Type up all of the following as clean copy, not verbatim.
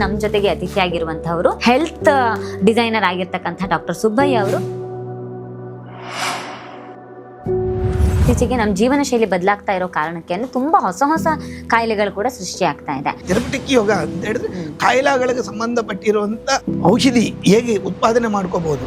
ನಮ್ಮ ಜೊತೆಗೆ ಅತಿಥಿಯಾಗಿರುವಂತಹವರು health designer ಆಗಿರ್ತಕ್ಕಂಥ ಡಾಕ್ಟರ್ ಸುಬ್ಬಯ್ಯ ಅವರು. ಇತ್ತೀಚೆಗೆ ನಮ್ಮ ಜೀವನ ಶೈಲಿ ಬದಲಾಗ್ತಾ ಇರೋ ಕಾರಣಕ್ಕೆ ತುಂಬಾ ಹೊಸ ಹೊಸ ಕಾಯಿಲೆಗಳು ಕೂಡ ಸೃಷ್ಟಿ ಆಗ್ತಾ ಇದೆ. ಥೆರಪ್ಯೂಟಿಕ್ ಯೋಗ ಅಂತ ಹೇಳಿದ್ರೆ ಕಾಯಿಲೆಗಳಿಗೆ ಸಂಬಂಧಪಟ್ಟಿರುವಂತ ಔಷಧಿ ಹೇಗೆ ಉತ್ಪಾದನೆ ಮಾಡ್ಕೋಬಹುದು,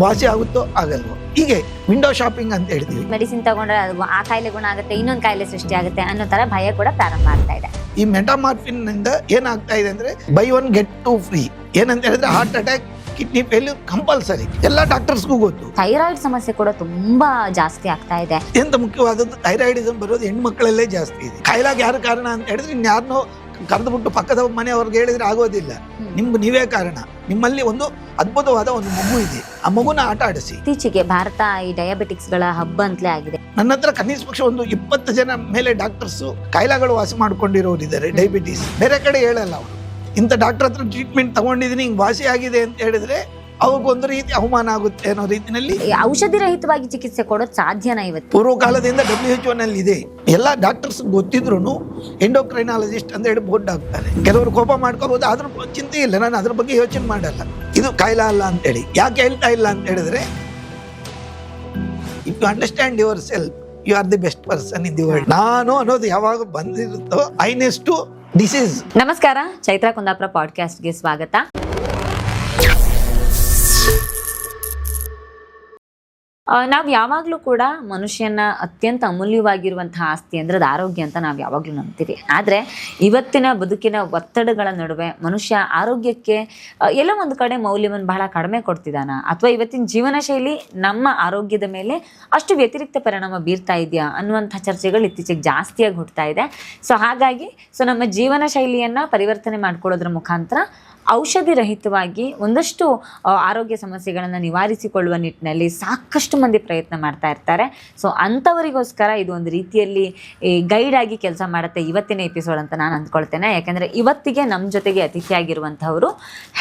ವಾಸಿ ಆಗುತ್ತೋ ಆಗಲ್ವೋ. ಹೀಗೆ ವಿಂಡೋ ಶಾಪಿಂಗ್ ಅಂತ ಹೇಳ್ತೀವಿ. ಮೆಡಿಸಿನ್ ತಗೊಂಡ್ರೆ ಆ ಕಾಯಿಲೆ ಗುಣ ಆಗುತ್ತೆ, ಇನ್ನೊಂದು ಕಾಯಿಲೆ ಸೃಷ್ಟಿ ಆಗುತ್ತೆ ಅನ್ನೋ ತರ ಭಯ ಕೂಡ ಪ್ರಾರಂಭ ಆಗ್ತಾ ಇದೆ. ಈ ಮೆಟಾಮಾರ್ಫಿನ್ ನಿಂದ ಏನಾಗ್ತಾ ಇದೆ ಅಂದ್ರೆ buy one get two free. ಏನಂತ ಹೇಳಿದ್ರೆ heart attack, kidney failure compulsory, ಎಲ್ಲ ಡಾಕ್ಟರ್ಸ್ಗೂ ಗೊತ್ತು. ಥೈರಾಯ್ಡ್ ಸಮಸ್ಯೆ ಕೂಡ ತುಂಬಾ ಜಾಸ್ತಿ ಆಗ್ತಾ ಇದೆ. ಎಂತ ಮುಖ್ಯವಾದದ್ದು ಥೈರಾಯ್ಡಿಸಮ್ ಬರೋದು ಹೆಣ್ಮಕ್ಳಲ್ಲೇ ಜಾಸ್ತಿ ಇದೆ. ಕಾಯಿಲೆಗೆ ಯಾರು ಕಾರಣ ಅಂತ ಹೇಳಿದ್ರೆ ಇನ್ಯಾರನ್ನೋ ಕರೆದುಬಿಟ್ಟು ಪಕ್ಕದ ಮನೆಯವ್ರಿಗೆ ಹೇಳಿದ್ರೆ ಆಗೋದಿಲ್ಲ. ನಿಮ್ಗೆ ನೀವೇ ಕಾರಣ. ನಿಮ್ಮಲ್ಲಿ ಒಂದು ಅದ್ಭುತವಾದ ಒಂದು ಮಗು ಇದೆ, ಆ ಮಗುನ ಆಟ ಆಡಿಸಿ. ಇತ್ತೀಚೆಗೆ ಭಾರತ ಈ ಡಯಾಬಿಟಿಕ್ಸ್ ಗಳ ಹಬ್ಬ ಅಂತಲೇ ಆಗಿದೆ. ನನ್ನ ಹತ್ರ ಕನಿಷ್ಠ ಪಕ್ಷ ಒಂದು 20 ಜನ ಮೇಲೆ ಡಾಕ್ಟರ್ಸ್ ಕಾಯಿಲೆಗಳು ವಾಸಿ ಮಾಡ್ಕೊಂಡಿರೋರು ಇದ್ದಾರೆ. ಡಯಾಬಿಟಿಸ್ ಬೇರೆ ಕಡೆ ಹೇಳಲ್ಲ ಅವರು. ಇಂಥ ಡಾಕ್ಟರ್ ಹತ್ರ ಟ್ರೀಟ್ಮೆಂಟ್ ತಗೊಂಡಿದ್ದೀನಿ, ಹಿಂಗೆ ವಾಸಿ ಆಗಿದೆ ಅಂತ ಹೇಳಿದ್ರೆ ಅವ್ರಿಗೊಂದು ರೀತಿ ಅವಮಾನ ಆಗುತ್ತೆ ಅನ್ನೋ ರೀತಿಯಲ್ಲಿ ಔಷಧಿ ರಹಿತವಾಗಿ ಚಿಕಿತ್ಸೆ ಕೊಡೋದು ಸಾಧ್ಯನಾ ಇವತ್ತು? ಪೂರ್ವ ಕಾಲದಿಂದ WHO ನಲ್ಲಿ ಇದೆ. ಎಲ್ಲ ಡಾಕ್ಟರ್ಸ್ ಗೊತ್ತಿದ್ರು ಎಂಡೋಕ್ರೈನಾಲಜಿಸ್ಟ್ ಅಂತ ಹೇಳಿ ಬೋರ್ಡ್ ಆಗ್ತಾರೆ. ಕೆಲವರು ಕೋಪ ಮಾಡ್ಕೋಬಹುದು, ಆದ್ರೂ ಚಿಂತೆ ಇಲ್ಲ, ನಾನು ಅದ್ರ ಬಗ್ಗೆ ಯೋಚನೆ ಮಾಡಲ್ಲ. ಇದು ಕಾಯಿಲೆ ಅಲ್ಲ ಅಂತ ಹೇಳಿ. ಯಾಕೆ ಹೇಳ್ತಾ ಇಲ್ಲ ಅಂತ ಹೇಳಿದ್ರೆ, if you understand yourself you are the best person in the world. ನಾನು ಅನ್ನೋದು ಯಾವಾಗ ಬಂದಿರುತ್ತೋ ಐನೆಸ್ಟು ಡಿಸೀಸ್. ನಮಸ್ಕಾರ, ಚೈತ್ರ ಕುಂದಾಪುರ ಪಾಡ್ಕಾಸ್ಟ್ಗೆ ಸ್ವಾಗತ. ನಾವು ಯಾವಾಗಲೂ ಕೂಡ ಮನುಷ್ಯನ ಅತ್ಯಂತ ಅಮೂಲ್ಯವಾಗಿರುವಂತಹ ಆಸ್ತಿ ಅಂದ್ರೆ ಅದು ಆರೋಗ್ಯ ಅಂತ ನಾವು ಯಾವಾಗಲೂ ನಂಬ್ತೀವಿ. ಆದರೆ ಇವತ್ತಿನ ಬದುಕಿನ ಒತ್ತಡಗಳ ನಡುವೆ ಮನುಷ್ಯ ಆರೋಗ್ಯಕ್ಕೆ ಎಲ್ಲೋ ಒಂದು ಕಡೆ ಮೌಲ್ಯವನ್ನು ಬಹಳ ಕಡಿಮೆ ಕೊಡ್ತಿದ್ದಾನ, ಅಥವಾ ಇವತ್ತಿನ ಜೀವನ ಶೈಲಿ ನಮ್ಮ ಆರೋಗ್ಯದ ಮೇಲೆ ಅಷ್ಟು ವ್ಯತಿರಿಕ್ತ ಪರಿಣಾಮ ಬೀರ್ತಾ ಇದೆಯಾ ಅನ್ನುವಂಥ ಚರ್ಚೆಗಳು ಇತ್ತೀಚೆಗೆ ಜಾಸ್ತಿಯಾಗಿ ಹುಟ್ಟುತ್ತಾ ಇದೆ. ಹಾಗಾಗಿ ನಮ್ಮ ಜೀವನ ಶೈಲಿಯನ್ನು ಪರಿವರ್ತನೆ ಮಾಡ್ಕೊಳ್ಳೋದ್ರ ಮುಖಾಂತರ ಔಷಧಿ ರಹಿತವಾಗಿ ಒಂದಷ್ಟು ಆರೋಗ್ಯ ಸಮಸ್ಯೆಗಳನ್ನು ನಿವಾರಿಸಿಕೊಳ್ಳುವ ನಿಟ್ಟಿನಲ್ಲಿ ಸಾಕಷ್ಟು ಮಂದಿ ಪ್ರಯತ್ನ ಮಾಡ್ತಾ ಇರ್ತಾರೆ. ಅಂಥವರಿಗೋಸ್ಕರ ಇದು ಒಂದು ರೀತಿಯಲ್ಲಿ ಗೈಡ್ ಆಗಿ ಕೆಲಸ ಮಾಡುತ್ತೆ ಇವತ್ತಿನ ಎಪಿಸೋಡ್ ಅಂತ ನಾನು ಅಂದ್ಕೊಳ್ತೇನೆ. ಯಾಕೆಂದರೆ ಇವತ್ತಿಗೆ ನಮ್ಮ ಜೊತೆಗೆ ಅತಿಥಿಯಾಗಿರುವಂಥವರು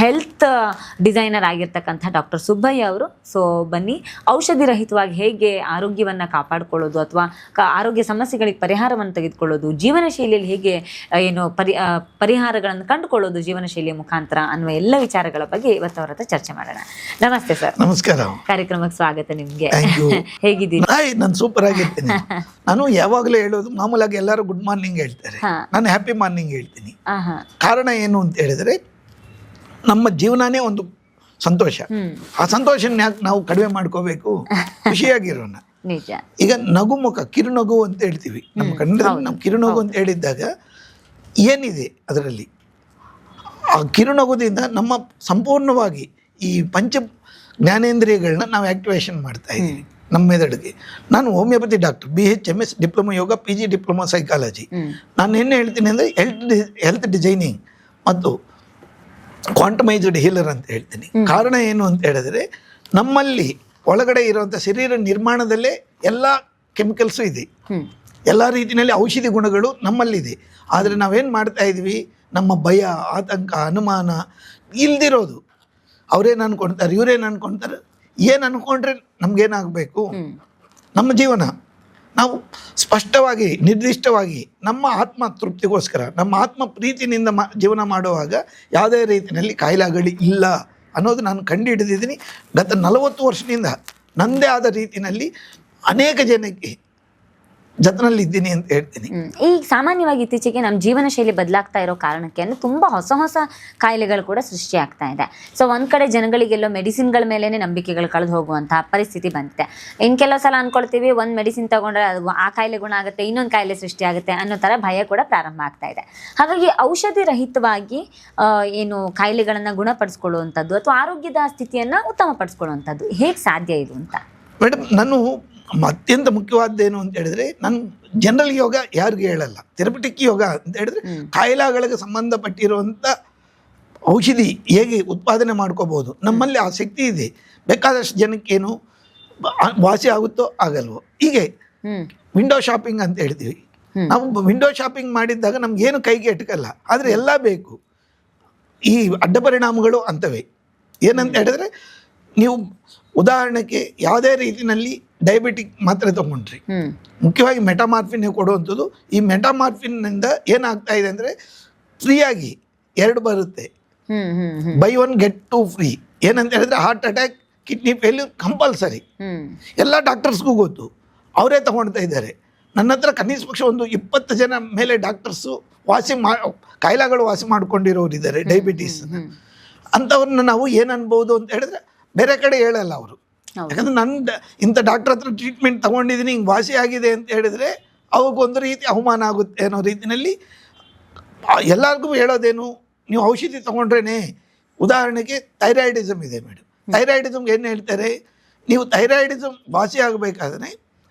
ಹೆಲ್ತ್ ಡಿಸೈನರ್ ಆಗಿರ್ತಕ್ಕಂಥ ಡಾಕ್ಟರ್ ಸುಬ್ಬಯ್ಯ ಅವರು. ಬನ್ನಿ, ಔಷಧಿ ರಹಿತವಾಗಿ ಹೇಗೆ ಆರೋಗ್ಯವನ್ನು ಕಾಪಾಡಿಕೊಳ್ಳೋದು ಅಥವಾ ಆರೋಗ್ಯ ಸಮಸ್ಯೆಗಳಿಗೆ ಪರಿಹಾರವನ್ನು ತೆಗೆದುಕೊಳ್ಳೋದು, ಜೀವನ ಶೈಲಿಯಲ್ಲಿ ಹೇಗೆ ಪರಿಹಾರಗಳನ್ನು ಕಂಡುಕೊಳ್ಳೋದು ಜೀವನ ಶೈಲಿಯ ಮುಖಾಂತರ ಅನ್ನುವ ಎಲ್ಲ ವಿಚಾರಗಳ ಬಗ್ಗೆ ಇವತ್ತು ಅವರ ಹತ್ರ ಚರ್ಚೆ ಮಾಡೋಣ. ನಮಸ್ತೆ ಸರ್. ನಮಸ್ಕಾರ. ಕಾರ್ಯಕ್ರಮಕ್ಕೆ ಸ್ವಾಗತ ನಿಮ್ಗೆ. ಹೇಗಿದ್ದೀರಿ? ನಾನು ಸೂಪರ್ ಆಗಿರ್ತೀನಿ. ನಾನು ಯಾವಾಗಲೂ ಹೇಳೋದು, ಮಾಮೂಲಾಗಿ ಎಲ್ಲರೂ ಗುಡ್ ಮಾರ್ನಿಂಗ್ ಹೇಳ್ತಾರೆ, ನಾನು ಹ್ಯಾಪಿ ಮಾರ್ನಿಂಗ್ ಹೇಳ್ತೀನಿ. ಕಾರಣ ಏನು ಅಂತ ಹೇಳಿದ್ರೆ, ನಮ್ಮ ಜೀವನನೇ ಒಂದು ಸಂತೋಷ. ಆ ಸಂತೋಷನ ಯಾಕೆ ನಾವು ಕಡಿಮೆ ಮಾಡ್ಕೋಬೇಕು? ಖುಷಿಯಾಗಿರೋಣ. ನಿಜ. ಈಗ ನಗುಮುಖ, ಕಿರುನಗು ಅಂತ ಹೇಳ್ತೀವಿ. ನಮ್ಮ ಕನ್ನಡ ನಾವು ಕಿರುನಗು ಅಂತ ಹೇಳಿದ್ದಾಗ ಏನಿದೆ ಅದರಲ್ಲಿ? ಆ ಕಿರುನಗುದಿಂದ ನಮ್ಮ ಸಂಪೂರ್ಣವಾಗಿ ಈ ಪಂಚ ಜ್ಞಾನೇಂದ್ರಿಯಗಳನ್ನ ನಾವು ಆಕ್ಟಿವೇಶನ್ ಮಾಡ್ತಾ ಇದ್ದೀವಿ ನಮ್ಮ ಮೆದಡಿಗೆ. ನಾನು ಹೋಮಿಯೋಪತಿ ಡಾಕ್ಟರ್, BHMS ಡಿಪ್ಲೊಮಾ ಯೋಗ, PG ಡಿಪ್ಲೊಮಾ ಸೈಕಾಲಜಿ. ನಾನು ಏನು ಹೇಳ್ತೀನಿ ಅಂದರೆ ಹೆಲ್ತ್ ಡಿಸೈನಿಂಗ್ ಮತ್ತು ಕ್ವಾಂಟಮೈಸ್ಡ್ ಹೀಲರ್ ಅಂತ ಹೇಳ್ತೀನಿ. ಕಾರಣ ಏನು ಅಂತ ಹೇಳಿದ್ರೆ, ನಮ್ಮಲ್ಲಿ ಒಳಗಡೆ ಇರುವಂಥ ಶರೀರ ನಿರ್ಮಾಣದಲ್ಲೇ ಎಲ್ಲ ಕೆಮಿಕಲ್ಸು ಇದೆ, ಎಲ್ಲ ರೀತಿಯಲ್ಲಿ ಔಷಧಿ ಗುಣಗಳು ನಮ್ಮಲ್ಲಿದೆ. ಆದರೆ ನಾವೇನು ಮಾಡ್ತಾ ಇದ್ವಿ, ನಮ್ಮ ಭಯ, ಆತಂಕ, ಅನುಮಾನ ಇಲ್ದಿರೋದು, ಅವ್ರೇನು ಅನ್ಕೊಳ್ತಾರೆ, ಇವ್ರೇನು ಅನ್ಕೊಳ್ತಾರೆ, ಏನು ಅನ್ಕೊಂಡ್ರೆ ನಮ್ಗೇನಾಗಬೇಕು? ನಮ್ಮ ಜೀವನ ನಾವು ಸ್ಪಷ್ಟವಾಗಿ ನಿರ್ದಿಷ್ಟವಾಗಿ ನಮ್ಮ ಆತ್ಮ ತೃಪ್ತಿಗೋಸ್ಕರ, ನಮ್ಮ ಆತ್ಮ ಪ್ರೀತಿನಿಂದ ಜೀವನ ಮಾಡುವಾಗ ಯಾವುದೇ ರೀತಿಯಲ್ಲಿ ಕಾಯಿಲೆಗಳು ಇಲ್ಲ ಅನ್ನೋದು ನಾನು ಕಂಡು ಹಿಡಿದಿದ್ದೀನಿ. ಗತ 40 ವರ್ಷದಿಂದ ನನ್ನದೇ ಆದ ರೀತಿಯಲ್ಲಿ ಅನೇಕ ಜನಕ್ಕೆ ಜೊತೆನಲ್ಲಿದ್ದೀನಿ ಅಂತ ಹೇಳ್ತೀನಿ. ಈ ಸಾಮಾನ್ಯವಾಗಿ ಇತ್ತೀಚೆಗೆ ನಮ್ಮ ಜೀವನ ಶೈಲಿ ಬದಲಾಗ್ತಾ ಇರೋ ಕಾರಣಕ್ಕೆ ತುಂಬಾ ಹೊಸ ಹೊಸ ಕಾಯಿಲೆಗಳು ಕೂಡ ಸೃಷ್ಟಿ ಆಗ್ತಾ ಇದೆ. ಒಂದ್ ಕಡೆ ಜನಗಳಿಗೆಲ್ಲೋ ಮೆಡಿಸಿನ್ಗಳ ಮೇಲೇನೆ ನಂಬಿಕೆಗಳು ಕಳೆದು ಹೋಗುವಂತಹ ಪರಿಸ್ಥಿತಿ ಬಂದಿದೆ. ಇನ್ನು ಕೆಲವು ಸಲ ಅನ್ಕೊಳ್ತೀವಿ, ಒಂದು ಮೆಡಿಸಿನ್ ತಗೊಂಡ್ರೆ ಆ ಕಾಯಿಲೆ ಗುಣ ಆಗುತ್ತೆ, ಇನ್ನೊಂದು ಕಾಯಿಲೆ ಸೃಷ್ಟಿ ಆಗುತ್ತೆ ಅನ್ನೋ ತರ ಭಯ ಕೂಡ ಪ್ರಾರಂಭ ಆಗ್ತಾ ಇದೆ. ಹಾಗಾಗಿ ಔಷಧಿ ರಹಿತವಾಗಿ ಏನು ಕಾಯಿಲೆಗಳನ್ನ ಗುಣಪಡಿಸ್ಕೊಳ್ಳುವಂಥದ್ದು ಅಥವಾ ಆರೋಗ್ಯದ ಸ್ಥಿತಿಯನ್ನ ಉತ್ತಮಪಡಿಸ್ಕೊಳ್ಳುವಂಥದ್ದು ಹೇಗೆ ಸಾಧ್ಯ ಇದು ಅಂತ? ಮೇಡಮ್, ನಾನು ಅತ್ಯಂತ ಮುಖ್ಯವಾದ್ದೇನು ಅಂತ ಹೇಳಿದ್ರೆ, ನಾನು ಜನರಲ್ ಯೋಗ ಯಾರಿಗೂ ಹೇಳಲ್ಲ. ಥೆರಪ್ಯೂಟಿಕ್ ಯೋಗ ಅಂತ ಹೇಳಿದ್ರೆ ಕಾಯಿಲೆಗಳಿಗೆ ಸಂಬಂಧಪಟ್ಟಿರುವಂಥ ಔಷಧಿ ಹೇಗೆ ಉತ್ಪಾದನೆ ಮಾಡ್ಕೋಬಹುದು, ನಮ್ಮಲ್ಲಿ ಆ ಶಕ್ತಿ ಇದೆ. ಬೇಕಾದಷ್ಟು ಜನಕ್ಕೇನು ವಾಸಿ ಆಗುತ್ತೋ ಆಗಲ್ವೋ. ಹೀಗೆ ವಿಂಡೋ ಶಾಪಿಂಗ್ ಅಂತ ಹೇಳ್ತೀವಿ. ನಾವು ವಿಂಡೋ ಶಾಪಿಂಗ್ ಮಾಡಿದ್ದಾಗ ನಮ್ಗೇನು ಕೈಗೆ ಎಟಕಲ್ಲ, ಆದರೆ ಎಲ್ಲ ಬೇಕು. ಈ ಅಡ್ಡ ಪರಿಣಾಮಗಳು ಅಂತವೆ. ಏನಂತ ಹೇಳಿದ್ರೆ, ನೀವು ಉದಾಹರಣೆಗೆ ಯಾವುದೇ ರೀತಿಯಲ್ಲಿ ಡಯಾಬಿಟಿಕ್ ಮಾತ್ರೆ ತಗೊಂಡ್ರಿ, ಮುಖ್ಯವಾಗಿ ಮೆಟಾಮಾರ್ಫಿನ್ ನೀವು ಕೊಡುವಂಥದ್ದು. ಈ ಮೆಟಾಮಾರ್ಫಿನ್ನಿಂದ ಏನಾಗ್ತಾ ಇದೆ ಅಂದರೆ, ಫ್ರೀಯಾಗಿ 2 ಬರುತ್ತೆ, ಬೈ 1 ಗೆಟ್ 2 ಫ್ರೀ. ಏನಂತ ಹೇಳಿದ್ರೆ heart attack, kidney failure compulsory. ಎಲ್ಲ ಡಾಕ್ಟರ್ಸ್ಗೂ ಗೊತ್ತು, ಅವರೇ ತಗೊಳ್ತಾ ಇದ್ದಾರೆ. ನನ್ನ ಹತ್ರ ಕನಿಷ್ಠ ಪಕ್ಷ ಒಂದು 20 ಜನ ಮೇಲೆ ಡಾಕ್ಟರ್ಸು ಕಾಯಿಲೆಗಳು ವಾಸಿ ಮಾಡ್ಕೊಂಡಿರೋರು ಇದ್ದಾರೆ, ಡಯಾಬಿಟೀಸ್. ಅಂಥವ್ರನ್ನ ನಾವು ಏನು ಅನ್ಬೋದು ಅಂತ ಹೇಳಿದ್ರೆ ಬೇರೆ ಕಡೆ ಹೇಳಲ್ಲ ಅವರು. ಯಾಕಂದ್ರೆ ಇಂಥ ಡಾಕ್ಟರ್ ಹತ್ರ ಟ್ರೀಟ್ಮೆಂಟ್ ತೊಗೊಂಡಿದ್ದೀನಿ, ಹಿಂಗೆ ವಾಸಿ ಆಗಿದೆ ಅಂತ ಹೇಳಿದ್ರೆ ಅವಾಗೊಂದು ರೀತಿ ಅವಮಾನ ಆಗುತ್ತೆ ಅನ್ನೋ ರೀತಿಯಲ್ಲಿ ಎಲ್ಲರಿಗೂ ಹೇಳೋದೇನು, ನೀವು ಔಷಧಿ ತೊಗೊಂಡ್ರೇ. ಉದಾಹರಣೆಗೆ ಥೈರಾಯ್ಡಿಸಮ್ ಇದೆ ಮೇಡಮ್. ಥೈರಾಯ್ಡಿಸಮ್ಗೆ ಏನು ಹೇಳ್ತಾರೆ, ನೀವು ಥೈರಾಯ್ಡಿಸಮ್ ವಾಸಿ ಆಗಬೇಕಾದ್ರೆ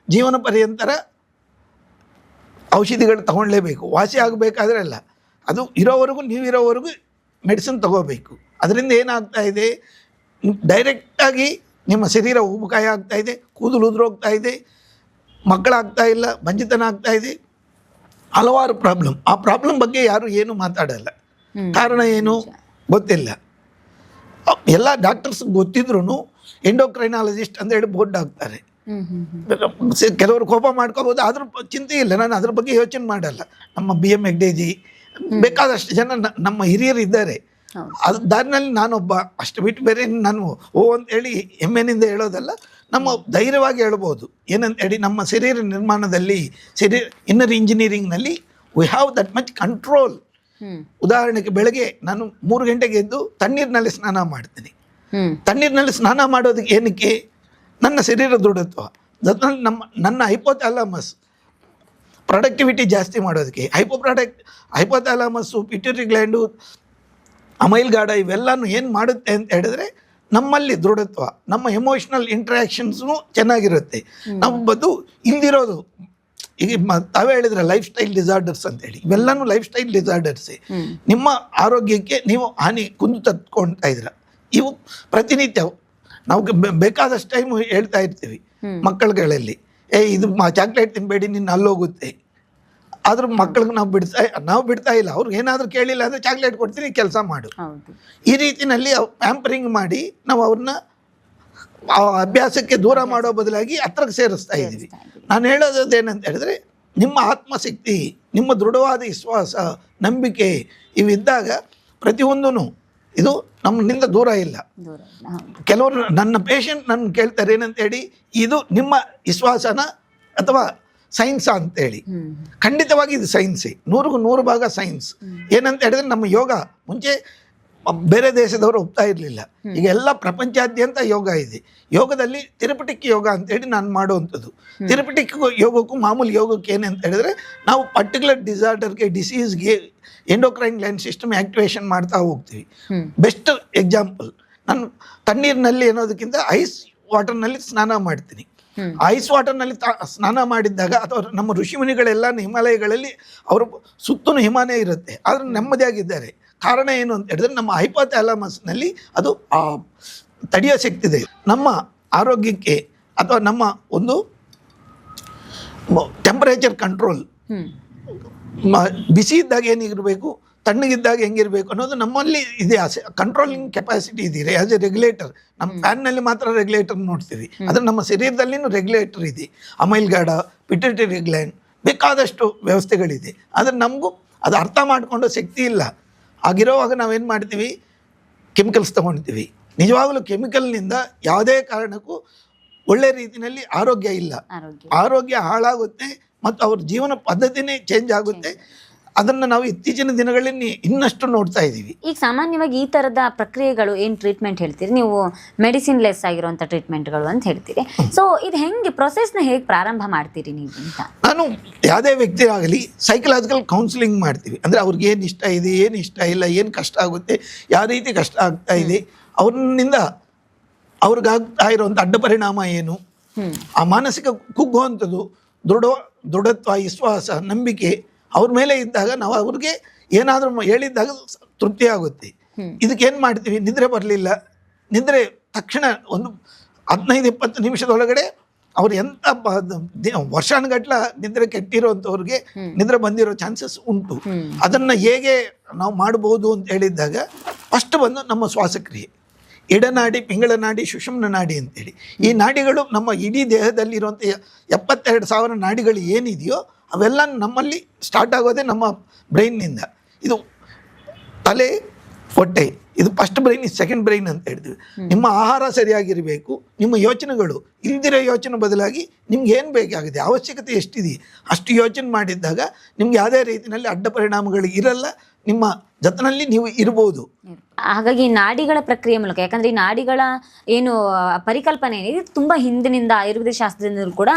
ಜೀವನ ಪರ್ಯಂತರ ಔಷಧಿಗಳು ತಗೊಳ್ಳೇಬೇಕು. ವಾಸಿ ಆಗಬೇಕಾದ್ರೆ ಅಲ್ಲ, ಅದು ಇರೋವರೆಗೂ, ನೀವಿರೋವರೆಗೂ ಮೆಡಿಸಿನ್ ತಗೋಬೇಕು. ಅದರಿಂದ ಏನಾಗ್ತಾ ಇದೆ, ಡೈರೆಕ್ಟಾಗಿ ನಿಮ್ಮ ಶರೀರ ಊಬಕಾಯ ಆಗ್ತಾ ಇದೆ, ಕೂದಲು ಉದುರೋಗ್ತಾ ಇದೆ, ಮಕ್ಕಳಾಗ್ತಾ ಇಲ್ಲ, ಬಂಜಿತನ ಆಗ್ತಾ ಇದೆ, ಹಲವಾರು ಪ್ರಾಬ್ಲಮ್. ಆ ಪ್ರಾಬ್ಲಮ್ ಬಗ್ಗೆ ಯಾರು ಏನು ಮಾತಾಡಲ್ಲ. ಕಾರಣ ಏನು ಗೊತ್ತಿಲ್ಲ. ಎಲ್ಲ ಡಾಕ್ಟರ್ಸ್ ಗೊತ್ತಿದ್ರು ಎಂಡೋಕ್ರೈನಾಲಜಿಸ್ಟ್ ಅಂತ ಹೇಳಿ ಬೋರ್ಡ್ ಆಗ್ತಾರೆ. ಕೆಲವರು ಕೋಪ ಮಾಡ್ಕೋಬೋದು, ಅದ್ರ ಚಿಂತೆ ಇಲ್ಲ, ನಾನು ಅದ್ರ ಬಗ್ಗೆ ಯೋಚನೆ ಮಾಡಲ್ಲ. ನಮ್ಮ BM ಹೆಗ್ಡೆಜಿ ಬೇಕಾದಷ್ಟು ಜನ ನಮ್ಮ ಹಿರಿಯರು ಇದ್ದಾರೆ. ಅದು ದಾರಿನಲ್ಲಿ ನಾನೊಬ್ಬ, ಅಷ್ಟು ಬಿಟ್ಟು ಬೇರೆ ನಾನು ಅಂತ ಹೇಳಿ ಹೆಮ್ಮೆನಿಂದ ಹೇಳೋದಲ್ಲ. ನಮ್ಮ ಧೈರ್ಯವಾಗಿ ಹೇಳ್ಬೋದು. ಏನಂತ ಹೇಳಿ, ನಮ್ಮ ಶರೀರ ನಿರ್ಮಾಣದಲ್ಲಿ, ಇನ್ನರ್ ಇಂಜಿನಿಯರಿಂಗ್ನಲ್ಲಿ we have that much control. ಉದಾಹರಣೆಗೆ ಬೆಳಗ್ಗೆ ನಾನು 3 ಗಂಟೆಗೆ ಎದ್ದು ತಣ್ಣೀರಿನಲ್ಲಿ ಸ್ನಾನ ಮಾಡ್ತೀನಿ. ತಣ್ಣೀರಿನಲ್ಲಿ ಸ್ನಾನ ಮಾಡೋದಕ್ಕೆ ಏನಕ್ಕೆ, ನನ್ನ ಶರೀರ ದೃಢತ್ವ, ನನ್ನ ಹೈಪೋಥಾಲಮಸ್ ಪ್ರೊಡಕ್ಟಿವಿಟಿ ಜಾಸ್ತಿ ಮಾಡೋದಕ್ಕೆ. ಹೈಪೋಥಾಲಮಸ್ಸು, ಪಿಟ್ಯೂಟರಿ ಗ್ಲ್ಯಾಂಡು, ಅಮೈಲ್ಗಾಡ ಇವೆಲ್ಲನೂ ಏನು ಮಾಡುತ್ತೆ ಅಂತ ಹೇಳಿದ್ರೆ ನಮ್ಮಲ್ಲಿ ದೃಢತ್ವ, ನಮ್ಮ ಎಮೋಷ್ನಲ್ ಇಂಟ್ರ್ಯಾಕ್ಷನ್ಸ್ನು ಚೆನ್ನಾಗಿರುತ್ತೆ. ನಮ್ಮದು ಇಲ್ದಿರೋದು ಈಗ ತಾವೇ ಹೇಳಿದ್ರೆ ಲೈಫ್ ಸ್ಟೈಲ್ ಡಿಸಾರ್ಡರ್ಸ್ ಅಂತೇಳಿ, ಇವೆಲ್ಲನೂ ಲೈಫ್ ಸ್ಟೈಲ್ ಡಿಸಾರ್ಡರ್ಸೇ. ನಿಮ್ಮ ಆರೋಗ್ಯಕ್ಕೆ ನೀವು ಹಾನಿ ಕುಂದು ತತ್ಕೊಳ್ತಾ ಇದ್ದೀರ. ಇವು ಪ್ರತಿನಿತ್ಯ ನಾವು ಬೇಕಾದಷ್ಟು ಟೈಮ್ ಹೇಳ್ತಾ ಇರ್ತೀವಿ ಮಕ್ಕಳುಗಳಲ್ಲಿ, ಇದು ಚಾಕ್ಲೇಟ್ ತಿನ್ಬೇಡಿ, ನಿನ್ನ ಅಲ್ಲೋಗುತ್ತೆ. ಆದ್ರೂ ಮಕ್ಕಳಿಗೆ ನಾವು ಬಿಡ್ತಾ ಇಲ್ಲ. ಅವ್ರಿಗೆ ಏನಾದರೂ ಕೇಳಿಲ್ಲ ಅಂದರೆ ಚಾಕ್ಲೇಟ್ ಕೊಡ್ತೀನಿ, ಕೆಲಸ ಮಾಡು. ಈ ರೀತಿಯಲ್ಲಿ ಪ್ಯಾಂಪರಿಂಗ್ ಮಾಡಿ ನಾವು ಅವ್ರನ್ನ ಅಭ್ಯಾಸಕ್ಕೆ ದೂರ ಮಾಡೋ ಬದಲಾಗಿ ಹತ್ರಕ್ಕೆ ಸೇರಿಸ್ತಾ ಇದ್ದೀವಿ. ನಾನು ಹೇಳೋದೇನಂತ ಹೇಳಿದ್ರೆ, ನಿಮ್ಮ ಆತ್ಮಶಕ್ತಿ, ನಿಮ್ಮ ದೃಢವಾದ ವಿಶ್ವಾಸ, ನಂಬಿಕೆ ಇವಿದ್ದಾಗ ಪ್ರತಿಯೊಂದೂ ಇದು ನಮ್ಮಿಂದ ದೂರ ಇಲ್ಲ. ಕೆಲವರು ನನ್ನ ಪೇಷಂಟ್ ನನ್ನ ಕೇಳ್ತಾರೆ ಏನಂತ ಹೇಳಿ, ಇದು ನಿಮ್ಮ ವಿಶ್ವಾಸನ ಅಥವಾ ಸೈನ್ಸಾ ಅಂತೇಳಿ. ಖಂಡಿತವಾಗಿ ಇದು ಸೈನ್ಸೇ, 100ಕ್ಕೆ 100 ಭಾಗ ಸೈನ್ಸ್. ಏನಂತ ಹೇಳಿದ್ರೆ, ನಮ್ಮ ಯೋಗ ಮುಂಚೆ ಬೇರೆ ದೇಶದವರು ಒಪ್ತಾ ಇರಲಿಲ್ಲ. ಈಗ ಎಲ್ಲ ಪ್ರಪಂಚಾದ್ಯಂತ ಯೋಗ ಇದೆ. ಯೋಗದಲ್ಲಿ ಥೆರಪಿಟಿಕ್ ಯೋಗ ಅಂತೇಳಿ ನಾನು ಮಾಡುವಂಥದ್ದು. ಥೆರಪಿಟಿಕ್ ಯೋಗಕ್ಕೂ ಮಾಮೂಲಿ ಯೋಗಕ್ಕೆ ಏನಂತ ಹೇಳಿದ್ರೆ, ನಾವು ಪರ್ಟಿಕ್ಯುಲರ್ ಡಿಸಾರ್ಡರ್ಗೆ, ಡಿಸೀಸ್ಗೆ ಎಂಡೋಕ್ರೈನ್ ಗ್ಲ್ಯಾಂಡ್ ಸಿಸ್ಟಮ್ ಆಕ್ಟಿವೇಶನ್ ಮಾಡ್ತಾ ಹೋಗ್ತೀವಿ. ಬೆಸ್ಟ್ ಎಕ್ಸಾಂಪಲ್, ನಾನು ತಣ್ಣೀರಿನಲ್ಲಿ ಅನ್ನೋದಕ್ಕಿಂತ ಐಸ್ ವಾಟರ್ನಲ್ಲಿ ಸ್ನಾನ ಮಾಡ್ತೀನಿ. ಐಸ್ ವಾಟರ್ನಲ್ಲಿ ಸ್ನಾನ ಮಾಡಿದ್ದಾಗ, ಅಥವಾ ನಮ್ಮ ಋಷಿಮುನಿಗಳೆಲ್ಲ ಹಿಮಾಲಯಗಳಲ್ಲಿ ಅವರು ಸುತ್ತಲೂ ಹಿಮಾಲಯ ಇರುತ್ತೆ, ಆದರೆ ನೆಮ್ಮದಿಯಾಗಿದ್ದಾರೆ. ಕಾರಣ ಏನು ಅಂತ ಹೇಳಿದ್ರೆ, ನಮ್ಮ ಹೈಪೋಥಾಲಮಸ್ನಲ್ಲಿ ಅದು ತಡೆಯೋ ಶಕ್ತಿ ಇದೆ. ನಮ್ಮ ಆರೋಗ್ಯಕ್ಕೆ ಅಥವಾ ನಮ್ಮ ಒಂದು ಟೆಂಪರೇಚರ್ ಕಂಟ್ರೋಲ್, ಬಿಸಿ ಇದ್ದಾಗ ಏನಿರಬೇಕು, ತಣ್ಣಗಿದ್ದಾಗ ಹೆಂಗಿರಬೇಕು ಅನ್ನೋದು ನಮ್ಮಲ್ಲಿ ಇದೆ. ಕಂಟ್ರೋಲಿಂಗ್ ಕೆಪಾಸಿಟಿ ಇದೆ ಆಸ್ ಎ ರೆಗ್ಯುಲೇಟರ್. ನಮ್ಮ ಫ್ಯಾನ್ನಲ್ಲಿ ಮಾತ್ರ ರೆಗ್ಯುಲೇಟರ್ ನೋಡ್ತೀವಿ, ಆದರೆ ನಮ್ಮ ಶರೀರದಲ್ಲಿನೂ ರೆಗ್ಯುಲೇಟರ್ ಇದೆ. ಅಮೈಲ್ಗಾಡ, ಪಿಟ್ಯೂಟರಿ ಗ್ಲ್ಯಾಂಡ್, ಬೇಕಾದಷ್ಟು ವ್ಯವಸ್ಥೆಗಳಿದೆ. ಆದರೆ ನಮಗೂ ಅದು ಅರ್ಥ ಮಾಡಿಕೊಂಡು ಶಕ್ತಿ ಇಲ್ಲ. ಆಗಿರೋವಾಗ ನಾವೇನು ಮಾಡ್ತೀವಿ, ಕೆಮಿಕಲ್ಸ್ ತೊಗೊಳ್ತೀವಿ. ನಿಜವಾಗಲೂ ಕೆಮಿಕಲ್ನಿಂದ ಯಾವುದೇ ಕಾರಣಕ್ಕೂ ಒಳ್ಳೆ ರೀತಿಯಲ್ಲಿ ಆರೋಗ್ಯ ಇಲ್ಲ. ಆರೋಗ್ಯ ಹಾಳಾಗುತ್ತೆ ಮತ್ತು ಅವ್ರ ಜೀವನ ಪದ್ಧತಿನೇ ಚೇಂಜ್ ಆಗುತ್ತೆ. ಅದನ್ನು ನಾವು ಇತ್ತೀಚಿನ ದಿನಗಳಲ್ಲಿ ಇನ್ನಷ್ಟು ನೋಡ್ತಾ ಇದ್ದೀವಿ. ಈಗ ಸಾಮಾನ್ಯವಾಗಿ ಈ ಥರದ ಪ್ರಕ್ರಿಯೆಗಳು ಏನು ಟ್ರೀಟ್ಮೆಂಟ್ ಹೇಳ್ತೀರಿ ನೀವು, ಮೆಡಿಸಿನ್ ಲೆಸ್ ಆಗಿರುವಂಥ ಟ್ರೀಟ್ಮೆಂಟ್ಗಳು ಅಂತ ಹೇಳ್ತೀರಿ. ಸೊ ಇದು ಹೆಂಗೆ ಪ್ರೊಸೆಸ್ನ ಹೇಗೆ ಪ್ರಾರಂಭ ಮಾಡ್ತೀರಿ ನೀವು ಅಂತ? ನಾನು ಯಾವುದೇ ವ್ಯಕ್ತಿ ಆಗಲಿ ಸೈಕಲಾಜಿಕಲ್ ಕೌನ್ಸಿಲಿಂಗ್ ಮಾಡ್ತೀವಿ. ಅಂದರೆ ಅವ್ರಿಗೆ ಏನು ಇಷ್ಟ ಇದೆ, ಏನು ಇಷ್ಟ ಇಲ್ಲ, ಏನು ಕಷ್ಟ ಆಗುತ್ತೆ, ಯಾವ ರೀತಿ ಕಷ್ಟ ಆಗ್ತಾ ಇದೆ, ಅವ್ರನ್ನಿಂದ ಅವ್ರಿಗಾಗ್ತಾ ಇರುವಂಥ ಅಡ್ಡ ಪರಿಣಾಮ ಏನು, ಆ ಮಾನಸಿಕ ಕುಗ್ಗುವಂಥದ್ದು, ದೃಢತ್ವ, ವಿಶ್ವಾಸ, ನಂಬಿಕೆ ಅವ್ರ ಮೇಲೆ ಇದ್ದಾಗ ನಾವು ಅವ್ರಿಗೆ ಏನಾದರೂ ಹೇಳಿದ್ದಾಗ ತೃಪ್ತಿ ಆಗುತ್ತೆ. ಇದಕ್ಕೇನು ಮಾಡ್ತೀವಿ, ನಿದ್ರೆ ಬರಲಿಲ್ಲ, ನಿದ್ರೆ ತಕ್ಷಣ ಒಂದು 15-20 ನಿಮಿಷದೊಳಗಡೆ ಅವ್ರು ಎಂಥ ವರ್ಷಾನುಗಟ್ಲ ನಿದ್ರೆ ಕೆಟ್ಟಿರೋಂಥವ್ರಿಗೆ ನಿದ್ರೆ ಬಂದಿರೋ ಚಾನ್ಸಸ್ ಉಂಟು. ಅದನ್ನು ಹೇಗೆ ನಾವು ಮಾಡ್ಬೋದು ಅಂತ ಹೇಳಿದ್ದಾಗ ಫಸ್ಟ್ ಬಂದು ನಮ್ಮ ಶ್ವಾಸಕ್ರಿಯೆ, ಎಡನಾಡಿ, ಪಿಂಗಳ ನಾಡಿ, ಸುಷುಮ್ನ ನಾಡಿ ಅಂತೇಳಿ. ಈ ನಾಡಿಗಳು ನಮ್ಮ ಇಡೀ ದೇಹದಲ್ಲಿರುವಂಥ 72,000 ನಾಡಿಗಳು ಏನಿದೆಯೋ ಅವೆಲ್ಲ ನಮ್ಮಲ್ಲಿ ಸ್ಟಾರ್ಟ್ ಆಗೋದೇ ನಮ್ಮ ಬ್ರೈನ್ನಿಂದ. ಇದು ತಲೆ, ಹೊಟ್ಟೆ, ಇದು ಫಸ್ಟ್ ಬ್ರೈನ್, ಇದು ಸೆಕೆಂಡ್ ಬ್ರೈನ್ ಅಂತ ಹೇಳ್ತೀವಿ. ನಿಮ್ಮ ಆಹಾರ ಸರಿಯಾಗಿರಬೇಕು, ನಿಮ್ಮ ಯೋಚನೆಗಳು ಇಲ್ದಿರೋ ಯೋಚನೆ ಬದಲಾಗಿ ನಿಮ್ಗೆ ಏನು ಬೇಕಾಗಿದೆ, ಅವಶ್ಯಕತೆ ಎಷ್ಟಿದೆ ಅಷ್ಟು ಯೋಚನೆ ಮಾಡಿದ್ದಾಗ ನಿಮ್ಗೆ ಯಾವುದೇ ರೀತಿಯಲ್ಲಿ ಅಡ್ಡ ಪರಿಣಾಮಗಳು ಇರಲ್ಲ, ನಿಮ್ಮ ಜೊತೆಯಲ್ಲಿ ನೀವು ಇರ್ಬೋದು. ಹಾಗಾಗಿ ನಾಡಿಗಳ ಪ್ರಕ್ರಿಯೆ ಮೂಲಕ, ಯಾಕಂದ್ರೆ ಈ ನಾಡಿಗಳ ಏನು ಪರಿಕಲ್ಪನೆ ಏನಿದೆ ಇದು ತುಂಬಾ ಹಿಂದಿನಿಂದ ಆಯುರ್ವೇದ ಶಾಸ್ತ್ರದಿಂದಲೂ ಕೂಡ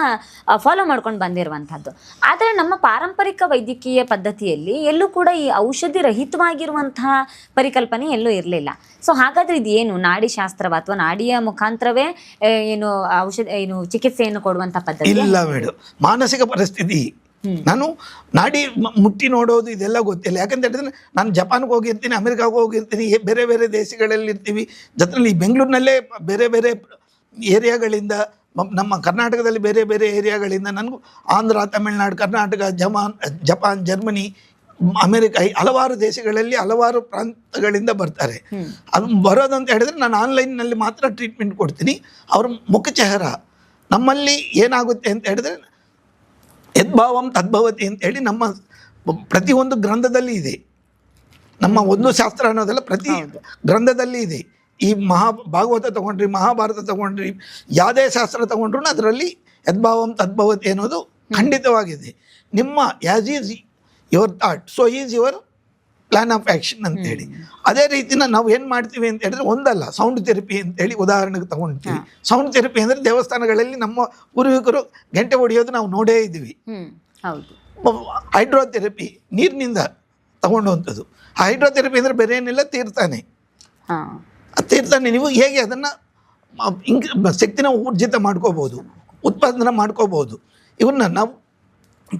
ಫಾಲೋ ಮಾಡ್ಕೊಂಡು ಬಂದಿರುವಂತಹದ್ದು. ಆದರೆ ನಮ್ಮ ಪಾರಂಪರಿಕ ವೈದ್ಯಕೀಯ ಪದ್ಧತಿಯಲ್ಲಿ ಎಲ್ಲೂ ಕೂಡ ಈ ಔಷಧಿ ರಹಿತವಾಗಿರುವಂತಹ ಪರಿಕಲ್ಪನೆ ಎಲ್ಲೂ ಇರಲಿಲ್ಲ. ಸೊ ಹಾಗಾದ್ರೆ ಇದು ಏನು ನಾಡಿ ಶಾಸ್ತ್ರವ ಅಥವಾ ನಾಡಿಯ ಮುಖಾಂತರವೇ ಏನು ಏನು ಚಿಕಿತ್ಸೆಯನ್ನು ಕೊಡುವಂತಹ ಪದ್ಧತಿ? ಇಲ್ಲ ಮೇಡಮ್, ಮಾನಸಿಕ ಪರಿಸ್ಥಿತಿ. ನಾನು ನಾಡಿ ಮುಟ್ಟಿ ನೋಡೋದು ಇದೆಲ್ಲ ಗೊತ್ತಿಲ್ಲ. ಯಾಕಂತ ಹೇಳಿದ್ರೆ ನಾನು ಜಪಾನ್ಗೆ ಹೋಗಿರ್ತೀನಿ, ಅಮೆರಿಕಾಗೆ ಹೋಗಿರ್ತೀನಿ, ಬೇರೆ ಬೇರೆ ದೇಶಗಳಲ್ಲಿ ಇರ್ತೀವಿ. ಜೊತೆಲಿ ಬೆಂಗಳೂರಿನಲ್ಲೇ ಬೇರೆ ಬೇರೆ ಏರಿಯಾಗಳಿಂದ, ನಮ್ಮ ಕರ್ನಾಟಕದಲ್ಲಿ ಬೇರೆ ಬೇರೆ ಏರಿಯಾಗಳಿಂದ ನನಗೂ Andhra, Tamil Nadu, Karnataka, Japan, Germany, America, ಹಲವಾರು ದೇಶಗಳಲ್ಲಿ ಹಲವಾರು ಪ್ರಾಂತಗಳಿಂದ ಬರ್ತಾರೆ. ಅದು ಬರೋದಂತ ಹೇಳಿದ್ರೆ ನಾನು ಆನ್ಲೈನ್ನಲ್ಲಿ ಮಾತ್ರ ಟ್ರೀಟ್ಮೆಂಟ್ ಕೊಡ್ತೀನಿ. ಅವ್ರ ಮುಖಚೆಹರ ನಮ್ಮಲ್ಲಿ ಏನಾಗುತ್ತೆ ಅಂತ ಹೇಳಿದ್ರೆ ಯದ್ಭಾವಂ ತದ್ಭವತಿ ಅಂತೇಳಿ ನಮ್ಮ ಪ್ರತಿಯೊಂದು ಗ್ರಂಥದಲ್ಲಿ ಇದೆ. ನಮ್ಮ ಒಂದು ಶಾಸ್ತ್ರ ಅನ್ನೋದೆಲ್ಲ ಪ್ರತಿ ಗ್ರಂಥದಲ್ಲಿ ಇದೆ. ಈ ಭಾಗವತ ತಗೊಂಡ್ರಿ, ಮಹಾಭಾರತ ತಗೊಂಡ್ರಿ, ಯಾವುದೇ ಶಾಸ್ತ್ರ ತಗೊಂಡ್ರು ಅದರಲ್ಲಿ ಯದ್ಭಾವಂ ತದ್ಭವತಿ ಅನ್ನೋದು ಖಂಡಿತವಾಗಿದೆ. ನಿಮ್ಮ as is your thought, so is your plan of action ಅಂತೇಳಿ. ಅದೇ ರೀತಿನ ನಾವು ಏನು ಮಾಡ್ತೀವಿ ಅಂತ ಹೇಳಿದ್ರೆ, ಒಂದಲ್ಲ ಸೌಂಡ್ ಥೆರಪಿ ಅಂತೇಳಿ ಉದಾಹರಣೆಗೆ ತಗೊಳ್ತೀವಿ. ಸೌಂಡ್ ಥೆರಪಿ ಅಂದರೆ ದೇವಸ್ಥಾನಗಳಲ್ಲಿ ನಮ್ಮ ಪೂರ್ವಿಕರು ಗಂಟೆ ಹೊಡೆಯೋದು ನಾವು ನೋಡೇ ಇದ್ದೀವಿ. ಹೈಡ್ರೋಥೆರಪಿ ನೀರಿನಿಂದ ತಗೊಂಡುವಂಥದ್ದು. ಆ ಹೈಡ್ರೋಥೆರಪಿ ಅಂದರೆ ಬೇರೆ ಏನಿಲ್ಲ, ತೀರ್ಥಾನೆ. ತೀರ್ಥಾನೆ ನೀವು ಹೇಗೆ ಅದನ್ನು ಶಕ್ತಿನ ಊರ್ಜಿತ ಮಾಡ್ಕೋಬೋದು, ಉತ್ಪಾದನೆ ಮಾಡ್ಕೋಬೋದು. ಇವನ್ನ ನಾವು